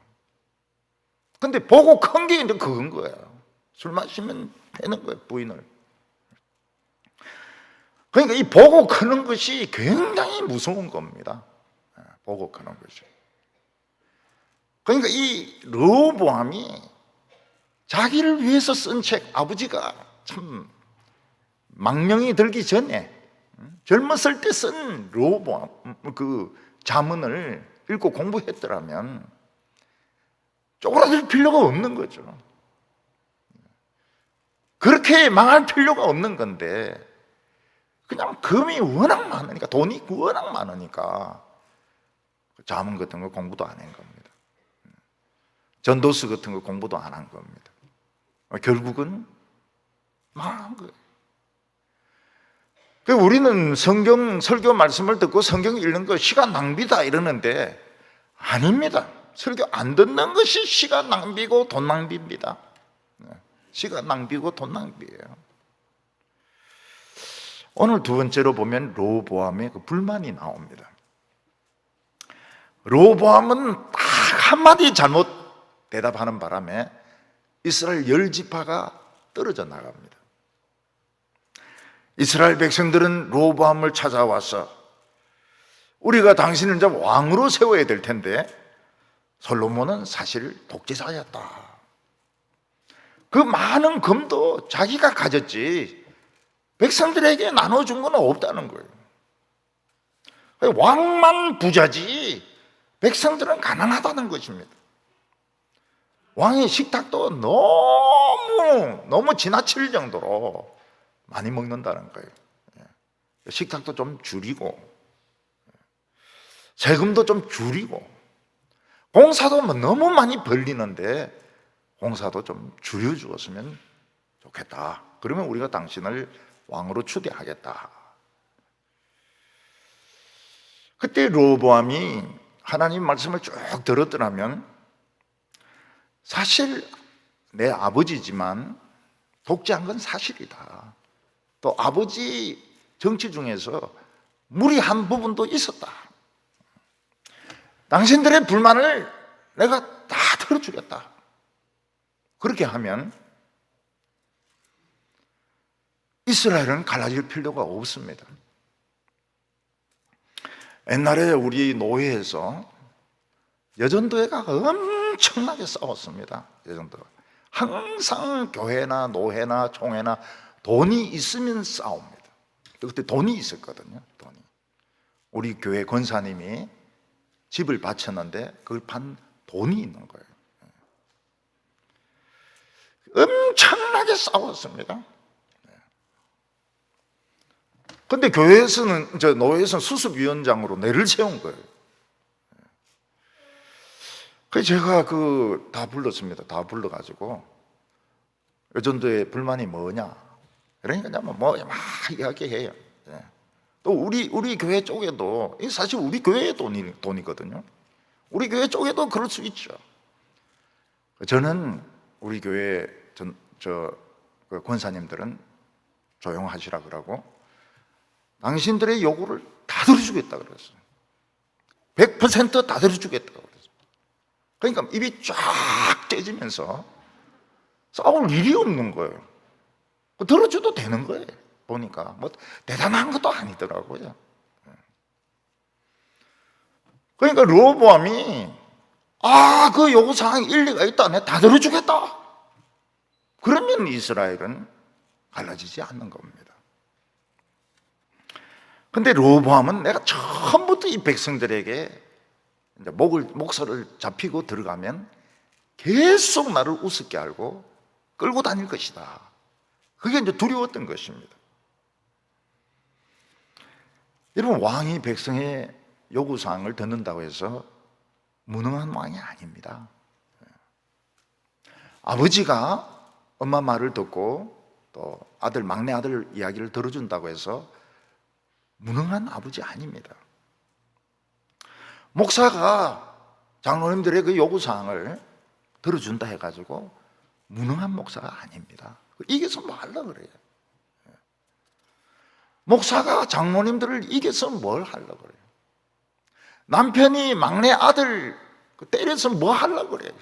근데 보고 큰 게 이제 그건 거예요. 술 마시면 되는 거예요, 부인을. 그러니까 이 보고 크는 것이 굉장히 무서운 겁니다. 보고 크는 것이. 그러니까 이 르호보암이 자기를 위해서 쓴 책, 아버지가 참 망명이 들기 전에 젊었을 때 쓴 로보암 그 자문을 읽고 공부했더라면 쪼그라들 필요가 없는 거죠. 그렇게 망할 필요가 없는 건데 그냥 금이 워낙 많으니까, 돈이 워낙 많으니까 자문 같은 거 공부도 안 한 겁니다. 전도서 같은 거 공부도 안 한 겁니다. 결국은 망한 거예요. 우리는 성경 설교 말씀을 듣고 성경 읽는 거 시간 낭비다 이러는데 아닙니다. 설교 안 듣는 것이 시간 낭비고 돈 낭비입니다. 시간 낭비고 돈 낭비예요. 오늘 두 번째로 보면 로보암의 그 불만이 나옵니다. 로보암은 딱 한마디 잘못 대답하는 바람에 이스라엘 10지파가 떨어져 나갑니다. 이스라엘 백성들은 로보암을 찾아와서 우리가 당신을 이제 왕으로 세워야 될 텐데 솔로몬은 사실 독재자였다. 그 많은 금도 자기가 가졌지 백성들에게 나눠준 건 없다는 거예요. 왕만 부자지 백성들은 가난하다는 것입니다. 왕의 식탁도 너무 지나칠 정도로 많이 먹는다는 거예요. 식탁도 좀 줄이고 세금도 좀 줄이고 공사도 너무 많이 벌리는데 공사도 좀 줄여주었으면 좋겠다. 그러면 우리가 당신을 왕으로 추대하겠다. 그때 로보암이 하나님 말씀을 쭉 들었더라면 사실 내 아버지지만 독재한 건 사실이다. 또 아버지 정치 중에서 무리한 부분도 있었다. 당신들의 불만을 내가 다 들어주겠다. 그렇게 하면 이스라엘은 갈라질 필요가 없습니다. 옛날에 우리 노예에서 여전도회가 엄청나게 싸웠습니다. 여전도가 항상 교회나 노회나 총회나 돈이 있으면 싸웁니다. 그때 돈이 있었거든요. 돈이. 우리 교회 권사님이 집을 바쳤는데 그걸 판 돈이 있는 거예요. 엄청나게 싸웠습니다. 근데 교회에서는, 노회에서는 수습위원장으로 내를 세운 거예요. 그래서 제가 다 불렀습니다. 다 불러가지고 여전도의 불만이 뭐냐? 그러니까 막 이야기해요. 또 우리 교회 쪽에도, 사실 우리 교회의 돈이거든요. 우리 교회 쪽에도 그럴 수 있죠. 저는 우리 교회 그 권사님들은 조용하시라 그러고 당신들의 요구를 다 들어주겠다 그랬어요. 100%다 들어주겠다고 그랬어요. 그러니까 입이 쫙 째지면서 싸울 일이 없는 거예요. 들어줘도 되는 거예요. 보니까 뭐 대단한 것도 아니더라고요. 그러니까 로보암이 그 요구사항이 일리가 있다. 내가 다 들어주겠다. 그러면 이스라엘은 갈라지지 않는 겁니다. 근데 로보암은 내가 처음부터 이 백성들에게 이제 목소리를 잡히고 들어가면 계속 나를 우습게 알고 끌고 다닐 것이다. 그게 이제 두려웠던 것입니다. 여러분, 왕이 백성의 요구사항을 듣는다고 해서 무능한 왕이 아닙니다. 아버지가 엄마 말을 듣고 또 막내 아들 이야기를 들어준다고 해서 무능한 아버지 아닙니다. 목사가 장로님들의 그 요구사항을 들어준다 해가지고 무능한 목사가 아닙니다. 이겨서 뭐 하려고 그래요? 목사가 장로님들을 이겨서 뭘 하려고 그래요? 남편이 막내 아들 때려서 뭐 하려고 그래요?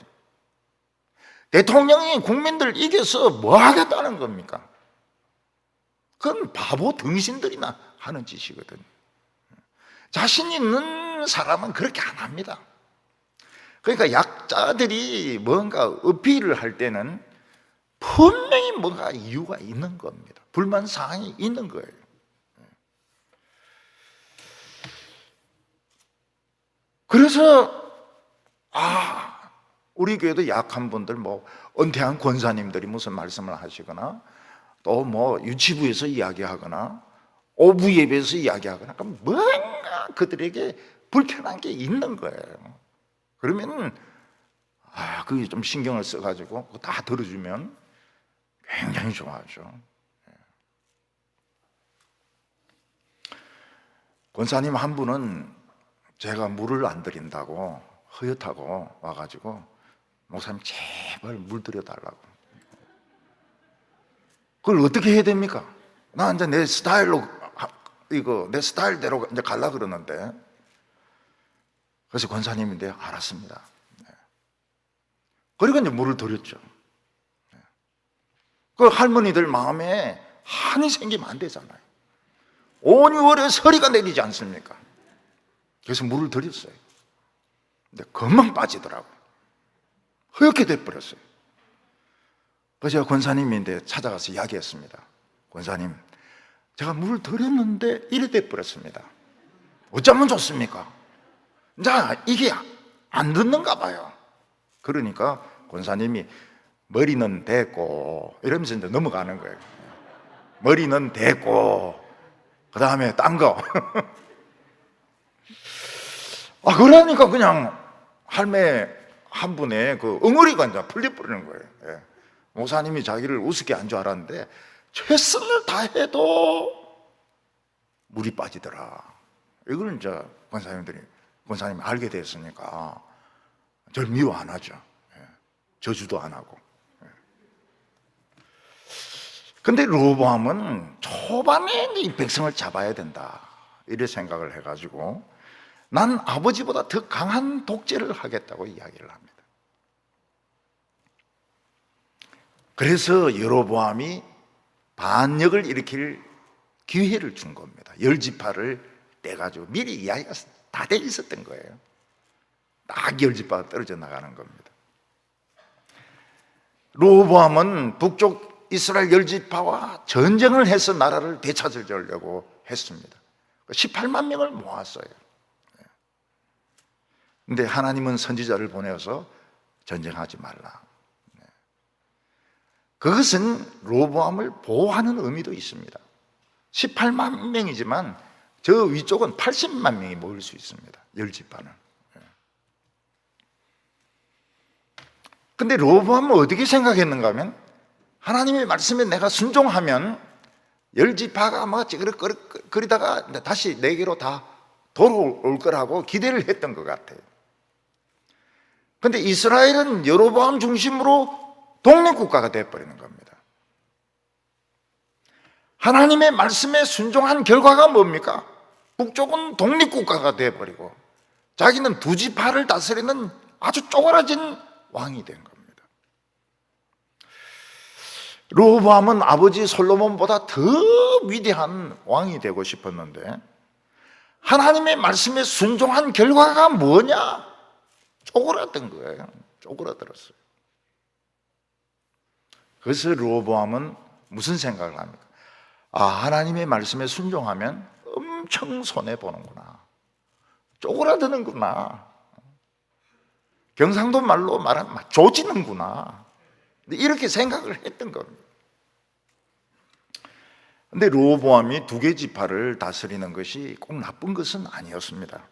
대통령이 국민들 이겨서 뭐 하겠다는 겁니까? 그건 바보 등신들이나 하는 짓이거든요. 자신 있는 사람은 그렇게 안 합니다. 그러니까 약자들이 뭔가 어필을 할 때는 분명히 뭔가 이유가 있는 겁니다. 불만 사항이 있는 거예요. 그래서 우리 교회도 약한 분들, 은퇴한 권사님들이 무슨 말씀을 하시거나, 또 유치부에서 이야기하거나, 오부 예배에서 이야기하거나, 그럼 뭔가 그들에게 불편한 게 있는 거예요. 그러면 그게 좀 신경을 써가지고 다 들어주면 굉장히 좋아하죠. 권사님 한 분은 제가 물을 안 드린다고 허옇다고 와가지고, 목사님 제발 물 드려달라고. 그걸 어떻게 해야 됩니까? 나 이제 내 스타일로, 내 스타일대로 이제 갈라 그러는데, 그래서 권사님인데 알았습니다. 그리고 이제 물을 드렸죠. 그 할머니들 마음에 한이 생기면 안 되잖아요. 온 6월에 서리가 내리지 않습니까? 그래서 물을 드렸어요. 근데 금방 빠지더라고. 허옇게 돼버렸어요. 그래서 제가 권사님인데 찾아가서 이야기했습니다. 권사님, 제가 물을 드렸는데 이래 돼버렸습니다. 어쩌면 좋습니까? 자, 이게 안 듣는가 봐요. 그러니까 권사님이 머리는 됐고 이러면서 이제 넘어가는 거예요. 머리는 됐고 그 다음에 딴 거. 그러니까 그냥 할매 한 분의 그 엉어리가 이제 풀려버리는 거예요. 목사님이 자기를 우습게 한 줄 알았는데 최선을 다해도 물이 빠지더라. 이걸 이제 권사님이 알게 됐으니까 저를 미워 안 하죠. 저주도 안 하고. 근데 르호보암은 초반에 이 백성을 잡아야 된다 이래 생각을 해가지고, 난 아버지보다 더 강한 독재를 하겠다고 이야기를 합니다. 그래서 여로보암이 반역을 일으킬 기회를 준 겁니다. 열지파를 떼가지고 미리 이야기가 다 돼 있었던 거예요. 딱 열지파가 떨어져 나가는 겁니다. 르호보암은 북쪽 이스라엘 열지파와 전쟁을 해서 나라를 되찾으려고 했습니다. 18만 명을 모았어요. 근데 하나님은 선지자를 보내서 전쟁하지 말라. 그것은 르호보암을 보호하는 의미도 있습니다. 18만 명이지만 저 위쪽은 80만 명이 모일 수 있습니다. 열지파는. 근데 르호보암은 어떻게 생각했는가 하면, 하나님의 말씀에 내가 순종하면 열지파가 찌그러거리다가 다시 내게로 다 돌아올 거라고 기대를 했던 것 같아요. 근데 이스라엘은 여로보암 중심으로 독립국가가 되어버리는 겁니다. 하나님의 말씀에 순종한 결과가 뭡니까? 북쪽은 독립국가가 되어버리고 자기는 두 지파를 다스리는 아주 쪼그라진 왕이 된 겁니다. 르호보암은 아버지 솔로몬보다 더 위대한 왕이 되고 싶었는데, 하나님의 말씀에 순종한 결과가 뭐냐? 쪼그랐던 거예요. 쪼그라들었어요. 그래서 르호보암은 무슨 생각을 합니까? 하나님의 말씀에 순종하면 엄청 손해보는구나, 쪼그라드는구나, 경상도 말로 말하면 조지는구나, 이렇게 생각을 했던 겁니다. 근데 르호보암이 두 개 지파를 다스리는 것이 꼭 나쁜 것은 아니었습니다.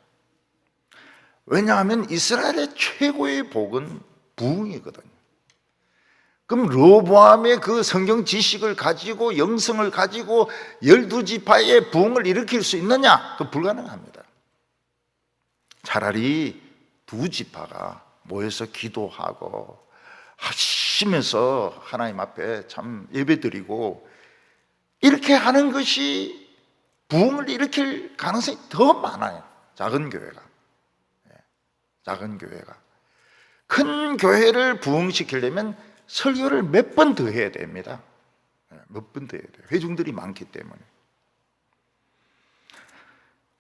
왜냐하면 이스라엘의 최고의 복은 부흥이거든요. 그럼 르호보암의 그 성경 지식을 가지고, 영성을 가지고 12지파의 부흥을 일으킬 수 있느냐? 그 불가능합니다. 차라리 두 지파가 모여서 기도하고 하시면서 하나님 앞에 참 예배드리고 이렇게 하는 것이 부흥을 일으킬 가능성이 더 많아요. 작은 교회가. 작은 교회가. 큰 교회를 부흥시키려면 설교를 몇 번 더 해야 됩니다. 몇 번 더 해야 돼요. 회중들이 많기 때문에.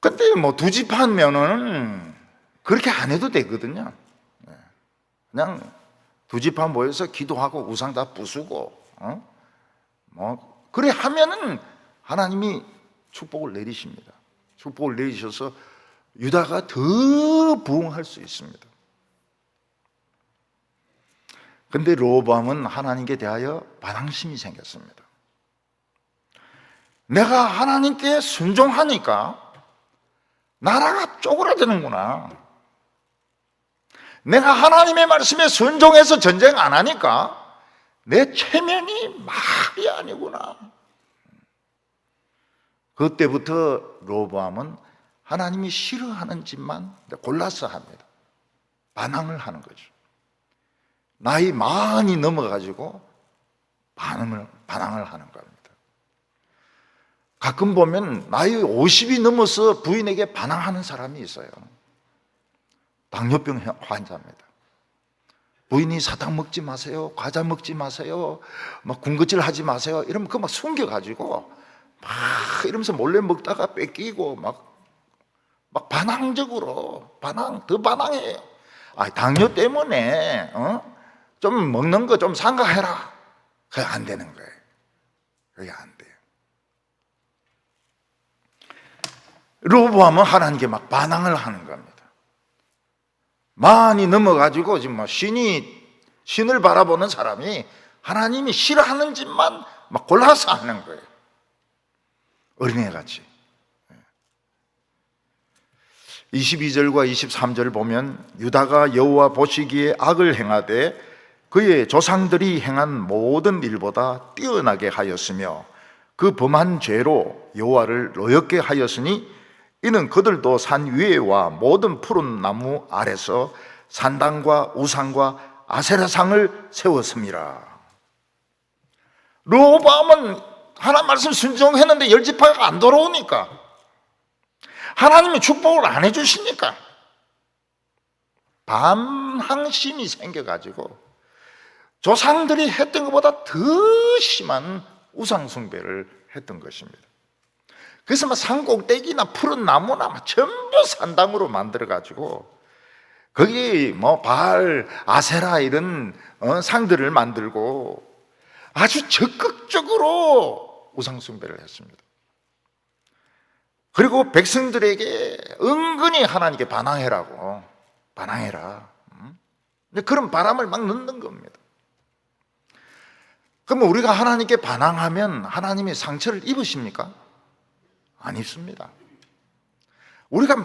근데 두 지파면은 그렇게 안 해도 되거든요. 그냥 두 지파 모여서 기도하고 우상 다 부수고, 그래 하면은 하나님이 축복을 내리십니다. 축복을 내리셔서 유다가 더 부흥할 수 있습니다. 그런데 르호보암은 하나님께 대하여 반항심이 생겼습니다. 내가 하나님께 순종하니까 나라가 쪼그라드는구나. 내가 하나님의 말씀에 순종해서 전쟁 안 하니까 내 체면이 말이 아니구나. 그때부터 르호보암은 하나님이 싫어하는 짓만 골라서 합니다. 반항을 하는 거죠. 나이 많이 넘어가지고 반항을 하는 겁니다. 가끔 보면 나이 50이 넘어서 부인에게 반항하는 사람이 있어요. 당뇨병 환자입니다. 부인이 사탕 먹지 마세요, 과자 먹지 마세요, 막 군것질 하지 마세요 이러면 그거 막 숨겨가지고 막 이러면서 몰래 먹다가 뺏기고 막 반항적으로 더 반항해요. 당뇨 때문에 좀 먹는 거 좀 삼가해라. 그게 안 되는 거예요. 그게 안 돼요. 르호보암은 하나님께 막 반항을 하는 겁니다. 많이 넘어가지고 지금 신을 바라보는 사람이 하나님이 싫어하는 짓만 막 골라서 하는 거예요. 어린애같이. 22절과 23절을 보면 유다가 여호와 보시기에 악을 행하되 그의 조상들이 행한 모든 일보다 뛰어나게 하였으며 그 범한 죄로 여호와를 노엽게 하였으니 이는 그들도 산 위에와 모든 푸른 나무 아래서 산당과 우상과 아세라상을 세웠습니다. 르호보암은 하나님 말씀 순종했는데 열 지파가 안 돌아오니까, 하나님이 축복을 안 해주시니까 반항심이 생겨가지고 조상들이 했던 것보다 더 심한 우상숭배를 했던 것입니다. 그래서 막 산꼭대기나 푸른 나무나 막 전부 산당으로 만들어가지고 거기 뭐 바알, 아세라 이런 상들을 만들고 아주 적극적으로 우상숭배를 했습니다. 그리고 백성들에게 은근히 하나님께 반항해라. 그런 바람을 막 넣는 겁니다. 그러면 우리가 하나님께 반항하면 하나님이 상처를 입으십니까? 안 입습니다. 우리가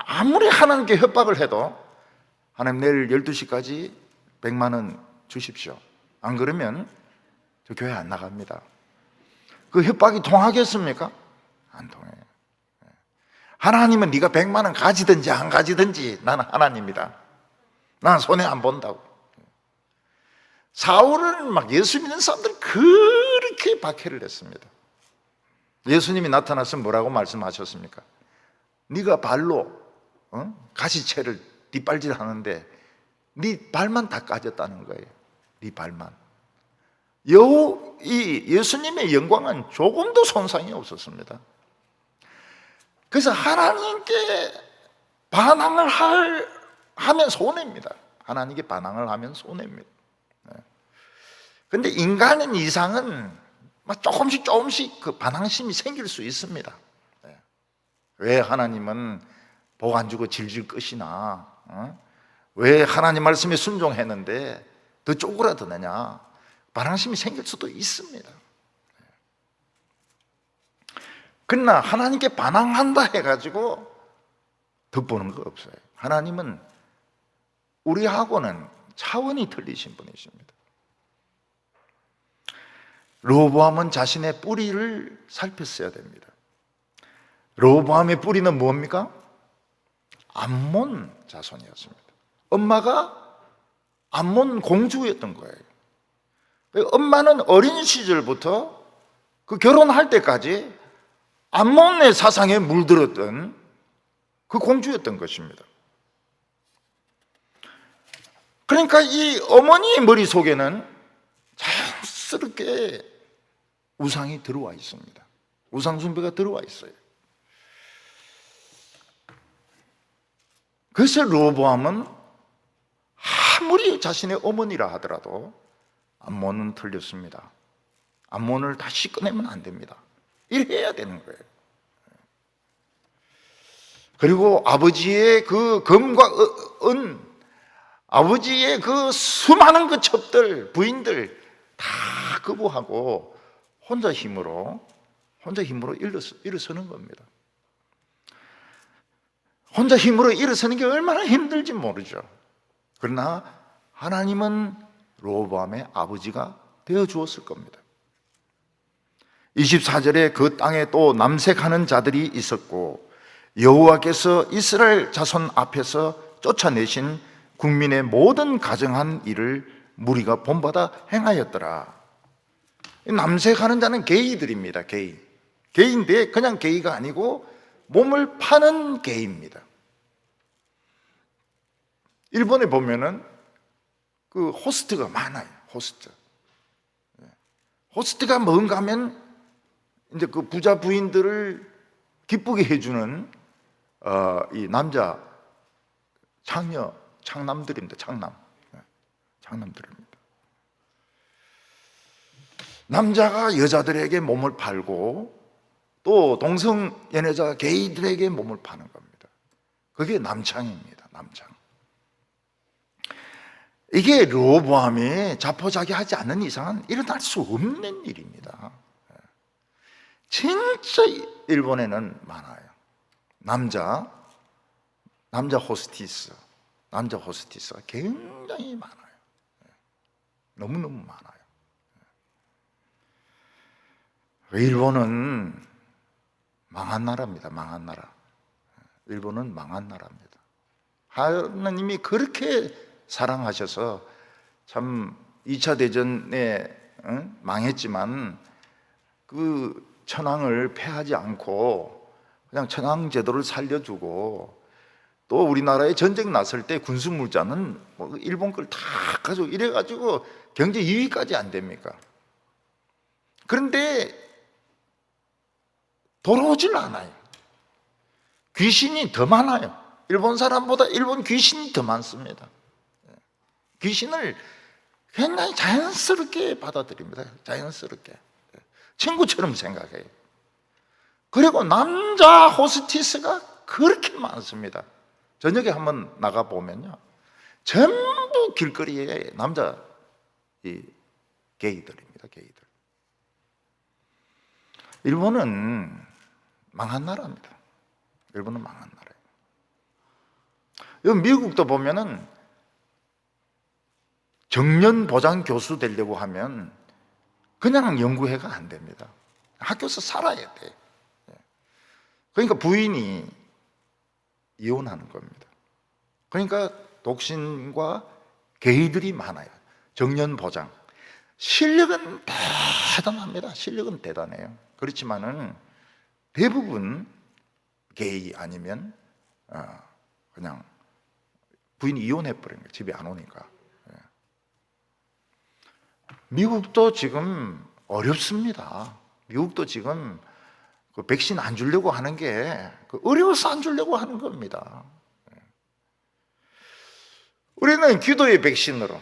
아무리 하나님께 협박을 해도 하나님 내일 12시까지 100만 원 주십시오. 안 그러면 저 교회 안 나갑니다. 그 협박이 통하겠습니까? 안 통해요. 하나님은 네가 100만 원 가지든지 안 가지든지 나는 하나님이다. 나는 손해 안 본다고. 사울은 막 예수 믿는 사람들 그렇게 박해를 했습니다. 예수님이 나타나서 뭐라고 말씀하셨습니까? 네가 발로 가시채를 뒷발질하는데 네 발만 다 까졌다는 거예요. 네 발만. 이 예수님의 영광은 조금도 손상이 없었습니다. 그래서 하나님께 반항을 하면 손해입니다. 하나님께 반항을 하면 손해입니다. 그런데 인간의 이상은 조금씩 그 반항심이 생길 수 있습니다. 왜 하나님은 복 안 주고 질질 끄시나? 왜 하나님 말씀에 순종했는데 더 쪼그라드느냐? 반항심이 생길 수도 있습니다. 그러나 하나님께 반항한다 해가지고 득보는 거 없어요. 하나님은 우리하고는 차원이 틀리신 분이십니다. 르호보암은 자신의 뿌리를 살폈어야 됩니다. 르호보암의 뿌리는 뭡니까? 암몬 자손이었습니다. 엄마가 암몬 공주였던 거예요. 엄마는 어린 시절부터 그 결혼할 때까지 암몬의 사상에 물들었던 그 공주였던 것입니다. 그러니까 이 어머니의 머릿속에는 자연스럽게 우상이 들어와 있습니다. 우상숭배가 들어와 있어요. 그래서 르호보암은 아무리 자신의 어머니라 하더라도 암몬은 틀렸습니다. 암몬을 다시 꺼내면 안 됩니다. 이래야 되는 거예요. 그리고 아버지의 그 금과 은, 아버지의 그 수많은 그 첩들, 부인들 다 거부하고 혼자 힘으로 일어서는 겁니다. 혼자 힘으로 일어서는 게 얼마나 힘들지 모르죠. 그러나 하나님은 르호보암의 아버지가 되어 주었을 겁니다. 24절에 그 땅에 또 남색하는 자들이 있었고 여호와께서 이스라엘 자손 앞에서 쫓아내신 국민의 모든 가정한 일을 무리가 본받아 행하였더라. 남색하는 자는 게이들입니다. 게이인데 그냥 게이가 아니고 몸을 파는 게이입니다. 일본에 보면은 그 호스트가 많아요. 호스트가 뭔가 하면 이제 그 부자 부인들을 기쁘게 해주는 이 남자 창남들입니다. 창남들입니다. 남자가 여자들에게 몸을 팔고 또 동성 연애자가 게이들에게 몸을 파는 겁니다. 그게 남창입니다. 남창. 이게 르호보암이 자포자기하지 않는 이상은 일어날 수 없는 일입니다. 진짜 일본에는 많아요. 남자 호스티스가 굉장히 많아요. 너무너무 많아요. 일본은 망한 나라입니다. 망한 나라. 일본은 망한 나라입니다. 하나님이 그렇게 사랑하셔서 참 2차 대전에 망했지만 그 천황을 폐하지 않고 그냥 천황 제도를 살려주고 또 우리나라에 전쟁 났을 때 군수물자는 뭐 일본 걸 다 가지고 이래가지고 경제 2위까지 안 됩니까? 그런데 돌아오질 않아요. 귀신이 더 많아요. 일본 사람보다 일본 귀신이 더 많습니다. 귀신을 굉장히 자연스럽게 받아들입니다. 자연스럽게. 친구처럼 생각해요. 그리고 남자 호스티스가 그렇게 많습니다. 저녁에 한번 나가보면요, 전부 길거리에 남자 게이들입니다. 게이들. 일본은 망한 나라입니다. 일본은 망한 나라예요. 여기 미국도 보면은 정년 보장 교수 되려고 하면 그냥 연구회가 안 됩니다. 학교에서 살아야 돼. 그러니까 부인이 이혼하는 겁니다. 그러니까 독신과 게이들이 많아요. 정년 보장. 실력은 대단합니다. 실력은 대단해요. 그렇지만은 대부분 게이 아니면 그냥 부인이 이혼해버린 거예요. 집에 안 오니까. 미국도 지금 어렵습니다. 미국도 지금 그 백신 안 주려고 하는 게 어려워서 안 주려고 하는 겁니다. 우리는 기도의 백신으로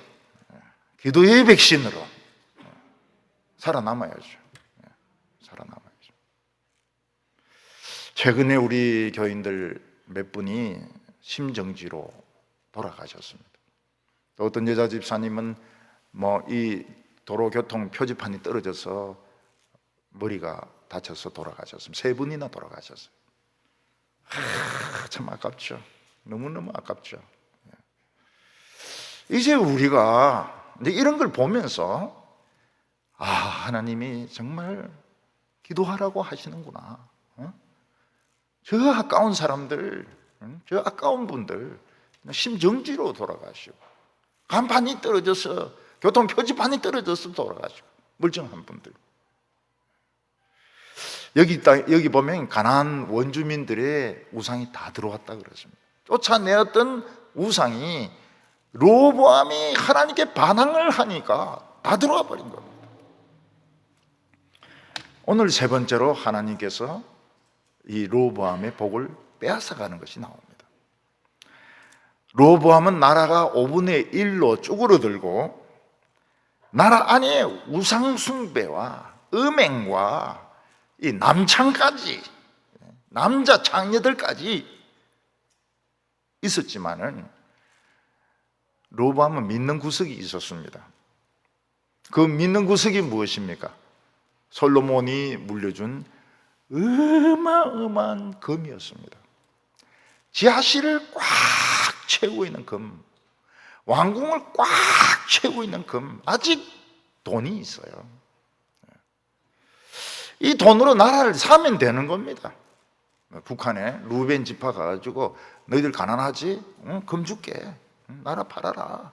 살아남아야죠. 살아남아야죠. 최근에 우리 교인들 몇 분이 심정지로 돌아가셨습니다. 또 어떤 여자 집사님은 뭐 이 도로교통 표지판이 떨어져서 머리가 다쳐서 돌아가셨습니다. 3분이나 돌아가셨어요. 참 아깝죠. 너무너무 아깝죠. 이제 우리가 이런 걸 보면서 하나님이 정말 기도하라고 하시는구나. 저 아까운 사람들, 저 아까운 분들 심정지로 돌아가시고 간판이 떨어져서 교통 표지판이 떨어져서 돌아가시고 멀쩡한 분들. 여기 보면 가나안 원주민들의 우상이 다 들어왔다 그러십니다. 쫓아내었던 우상이 르호보암이 하나님께 반항을 하니까 다 들어와 버린 겁니다. 오늘 세 번째로 하나님께서 이 르호보암의 복을 빼앗아가는 것이 나옵니다. 르호보암은 나라가 5분의 1로 쭈그러들고 나라 안에 우상 숭배와 음행과 이 남창까지, 남자 장녀들까지 있었지만은 로보암은 믿는 구석이 있었습니다. 그 믿는 구석이 무엇입니까? 솔로몬이 물려준 어마어마한 금이었습니다. 지하실을 꽉 채우고 있는 금, 왕궁을 꽉 채우고 있는 금, 아직 돈이 있어요. 이 돈으로 나라를 사면 되는 겁니다. 북한에 루벤 지파 가가지고 너희들 가난하지? 응, 금 줄게. 나라 팔아라.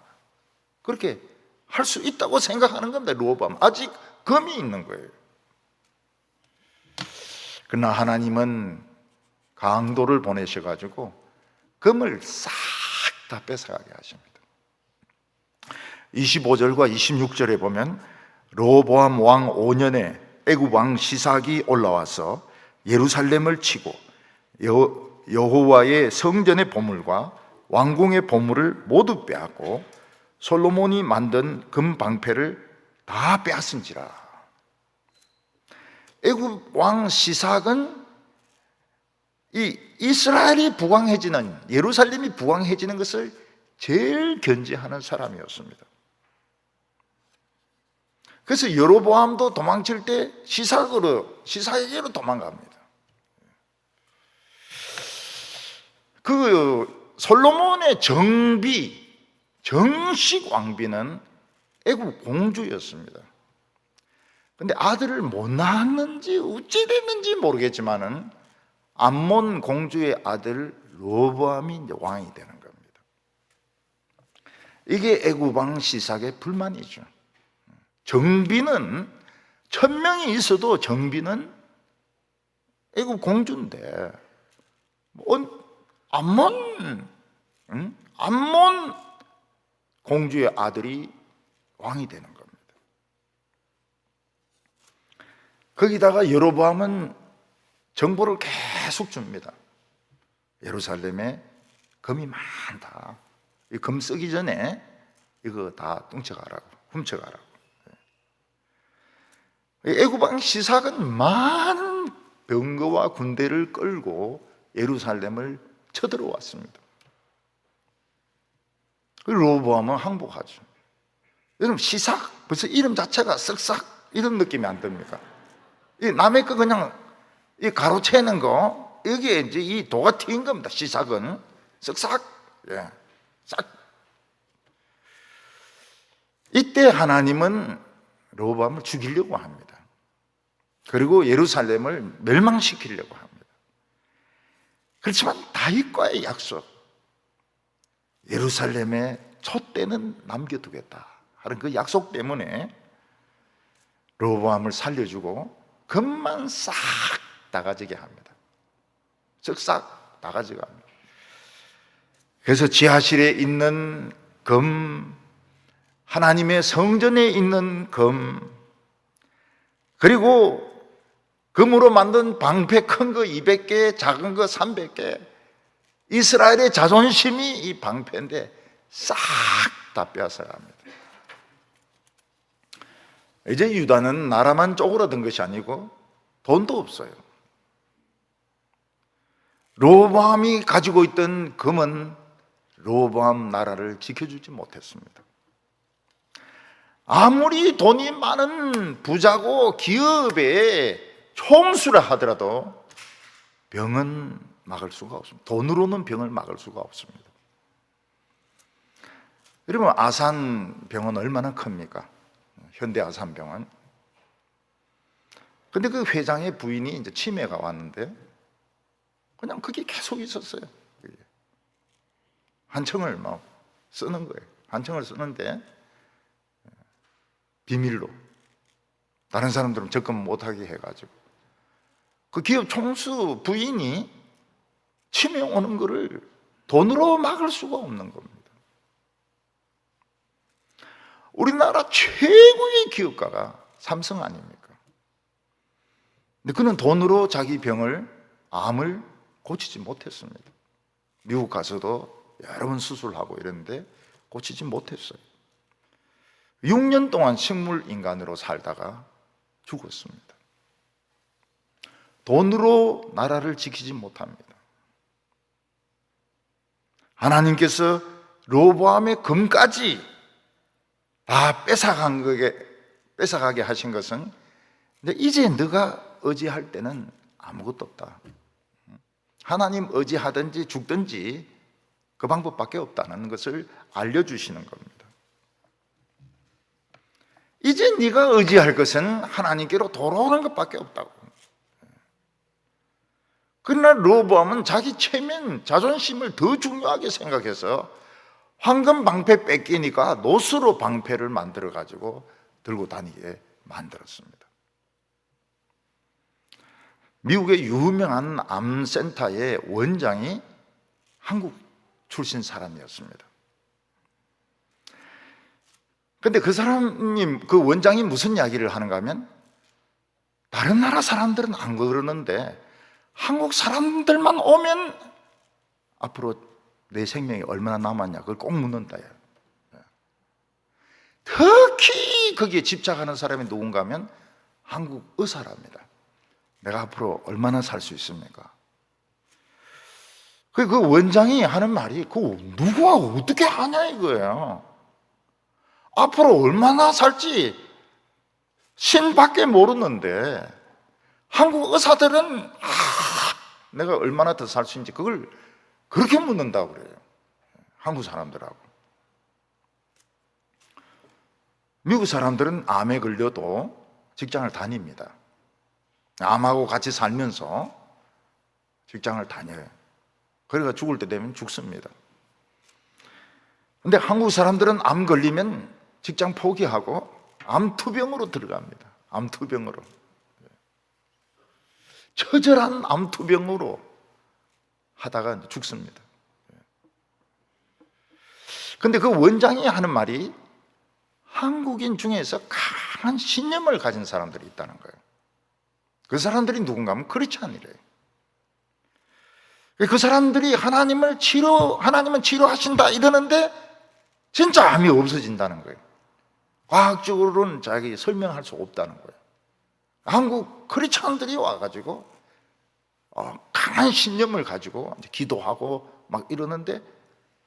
그렇게 할 수 있다고 생각하는 겁니다. 로보암 아직 금이 있는 거예요. 그러나 하나님은 강도를 보내셔가지고 금을 싹 다 뺏어가게 하십니다. 25절과 26절에 보면 로보암 왕 5년에 애굽 왕 시삭이 올라와서 예루살렘을 치고 여호와의 성전의 보물과 왕궁의 보물을 모두 빼앗고 솔로몬이 만든 금 방패를 다 빼앗은지라. 애굽 왕 시삭은 이 이스라엘이 부강해지는, 예루살렘이 부강해지는 것을 제일 견제하는 사람이었습니다. 그래서 여로보암도 도망칠 때 시삭에게로 도망갑니다. 그 솔로몬의 정식 왕비는 애굽 공주였습니다. 근데 아들을 못 낳았는지 어찌 됐는지 모르겠지만은 암몬 공주의 아들 로보암이 이제 왕이 되는 겁니다. 이게 애굽 왕 시삭의 불만이죠. 정비는 1000명이 있어도 정비는 애굽 공주인데 암몬 공주의 아들이 왕이 되는 겁니다. 거기다가 여로보암은 정보를 계속 줍니다. 예루살렘에 금이 많다. 이 금 쓰기 전에 이거 다 훔쳐가라고. 애굽 왕 시삭은 많은 병거와 군대를 끌고 예루살렘을 쳐들어왔습니다. 로보암은 항복하죠. 여러분, 시삭 벌써 이름 자체가 쓱싹 이런 느낌이 안 듭니까? 이 남의 거 그냥 이 가로채는 거, 여기에 이제 이 도가 튀긴 겁니다. 시삭은 쓱싹, 싹. 이때 하나님은 로보암을 죽이려고 합니다. 그리고 예루살렘을 멸망시키려고 합니다. 그렇지만 다윗과의 약속, 예루살렘에 촛대는 남겨두겠다 하는 그 약속 때문에 로보암을 살려주고 금만 싹 다 가지게 합니다. 쓱싹 다 가지게 합니다. 그래서 지하실에 있는 금, 하나님의 성전에 있는 금, 그리고 금으로 만든 방패 큰 거 200개, 작은 거 300개, 이스라엘의 자존심이 이 방패인데 싹 다 빼앗아갑니다. 이제 유다는 나라만 쪼그라든 것이 아니고 돈도 없어요. 로보암이 가지고 있던 금은 로보암 나라를 지켜주지 못했습니다. 아무리 돈이 많은 부자고 기업의 총수라 하더라도 병은 막을 수가 없습니다. 돈으로는 병을 막을 수가 없습니다. 여러분, 아산병은 얼마나 큽니까? 현대 아산병원. 근데 그 회장의 부인이 이제 치매가 왔는데 그냥 그게 계속 있었어요. 한청을 막 쓰는 거예요. 한청을 쓰는데 비밀로 다른 사람들은 접근 못하게 해가지고 그 기업 총수 부인이 치매 오는 거를 돈으로 막을 수가 없는 겁니다. 우리나라 최고의 기업가가 삼성 아닙니까? 근데 그는 돈으로 자기 암을 고치지 못했습니다. 미국 가서도 여러 번 수술하고 이랬는데 고치지 못했어요. 6년 동안 식물인간으로 살다가 죽었습니다. 돈으로 나라를 지키지 못합니다. 하나님께서 르호보암의 금까지 다 뺏어가게 하신 것은 이제 네가 의지할 때는 아무것도 없다. 하나님 의지하든지 죽든지 그 방법밖에 없다는 것을 알려주시는 겁니다. 이제 네가 의지할 것은 하나님께로 돌아오는 것밖에 없다고. 그러나 르호보암은 자기 체면, 자존심을 더 중요하게 생각해서 황금 방패 뺏기니까 노스로 방패를 만들어 가지고 들고 다니게 만들었습니다. 미국의 유명한 암센터의 원장이 한국 출신 사람이었습니다. 근데 그 원장이 무슨 이야기를 하는가 하면, 다른 나라 사람들은 안 그러는데 한국 사람들만 오면 앞으로 내 생명이 얼마나 남았냐, 그걸 꼭 묻는다. 특히 거기에 집착하는 사람이 누군가 하면 한국 의사랍니다. 내가 앞으로 얼마나 살 수 있습니까? 그 원장이 하는 말이, 누가 어떻게 하냐 이거예요. 앞으로 얼마나 살지 신밖에 모르는데 한국 의사들은 내가 얼마나 더 살 수 있는지 그걸 그렇게 묻는다고 그래요. 한국 사람들하고. 미국 사람들은 암에 걸려도 직장을 다닙니다. 암하고 같이 살면서 직장을 다녀요. 그러니까 죽을 때 되면 죽습니다. 근데 한국 사람들은 암 걸리면 직장 포기하고 암투병으로 들어갑니다. 암투병으로. 처절한 암투병으로 하다가 죽습니다. 근데 그 원장이 하는 말이, 한국인 중에서 강한 신념을 가진 사람들이 있다는 거예요. 그 사람들이 누군가 하면 크리스찬이래요. 그 사람들이 하나님은 치료하신다 이러는데 진짜 암이 없어진다는 거예요. 과학적으로는 자기 설명할 수 없다는 거예요. 한국 크리스찬들이 와가지고 강한 신념을 가지고 기도하고 막 이러는데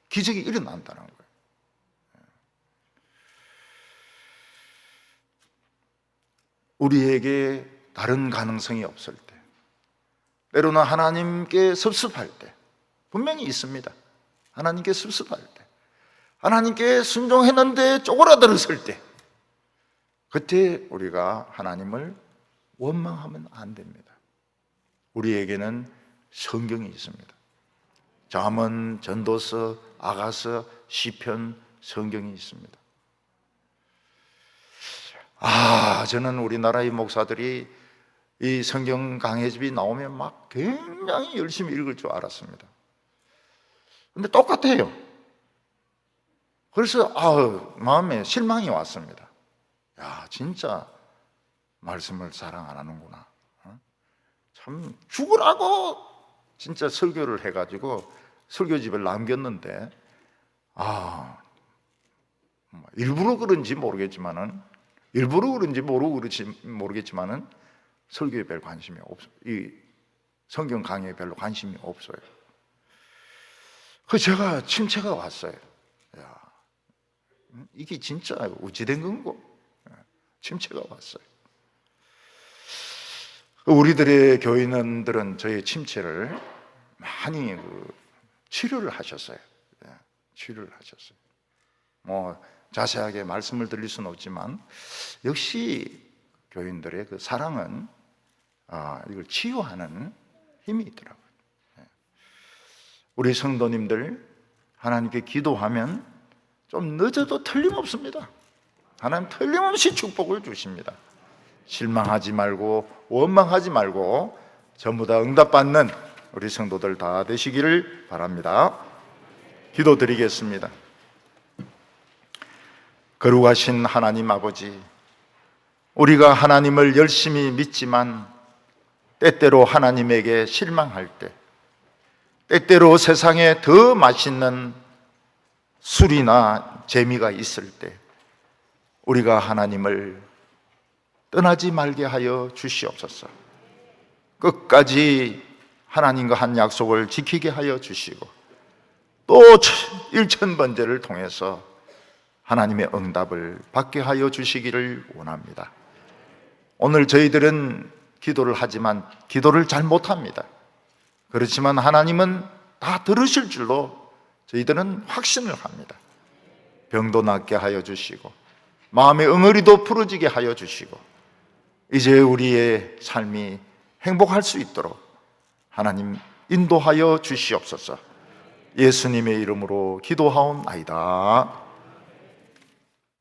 기적이 일어난다는 거예요. 우리에게 다른 가능성이 없을 때, 때로는 하나님께 섭섭할 때 분명히 있습니다. 하나님께 섭섭할 때, 하나님께 순종했는데 쪼그라들었을 때, 그때 우리가 하나님을 원망하면 안 됩니다. 우리에게는 성경이 있습니다. 잠언, 전도서, 아가서, 시편, 성경이 있습니다. 저는 우리나라의 목사들이 이 성경 강해집이 나오면 막 굉장히 열심히 읽을 줄 알았습니다. 근데 똑같아요. 그래서 마음에 실망이 왔습니다. 진짜 말씀을 사랑 안 하는구나. 참 죽으라고 진짜 설교를 해가지고 설교집을 남겼는데 일부러 그런지 모르겠지만은 설교에 별 관심이 없어요. 이 성경 강의에 별로 관심이 없어요. 제가 침체가 왔어요. 이게 진짜 어찌된 건고? 침체가 왔어요. 우리들의 교인들은 저의 침체를 많이 치료를 하셨어요. 치료를 하셨어요. 자세하게 말씀을 드릴 수는 없지만 역시 교인들의 그 사랑은 이걸 치유하는 힘이 있더라고요. 우리 성도님들 하나님께 기도하면 좀 늦어도 틀림없습니다. 하나님 틀림없이 축복을 주십니다. 실망하지 말고 원망하지 말고 전부 다 응답받는 우리 성도들 다 되시기를 바랍니다. 기도드리겠습니다. 거룩하신 하나님 아버지, 우리가 하나님을 열심히 믿지만 때때로 하나님에게 실망할 때, 때때로 세상에 더 맛있는 술이나 재미가 있을 때 우리가 하나님을 떠나지 말게 하여 주시옵소서. 끝까지 하나님과 한 약속을 지키게 하여 주시고 또 1000번제를 통해서 하나님의 응답을 받게 하여 주시기를 원합니다. 오늘 저희들은 기도를 하지만 기도를 잘 못합니다. 그렇지만 하나님은 다 들으실 줄로 저희들은 확신을 합니다. 병도 낫게 하여 주시고 마음의 응어리도 풀어지게 하여 주시고 이제 우리의 삶이 행복할 수 있도록 하나님 인도하여 주시옵소서. 예수님의 이름으로 기도하옵나이다.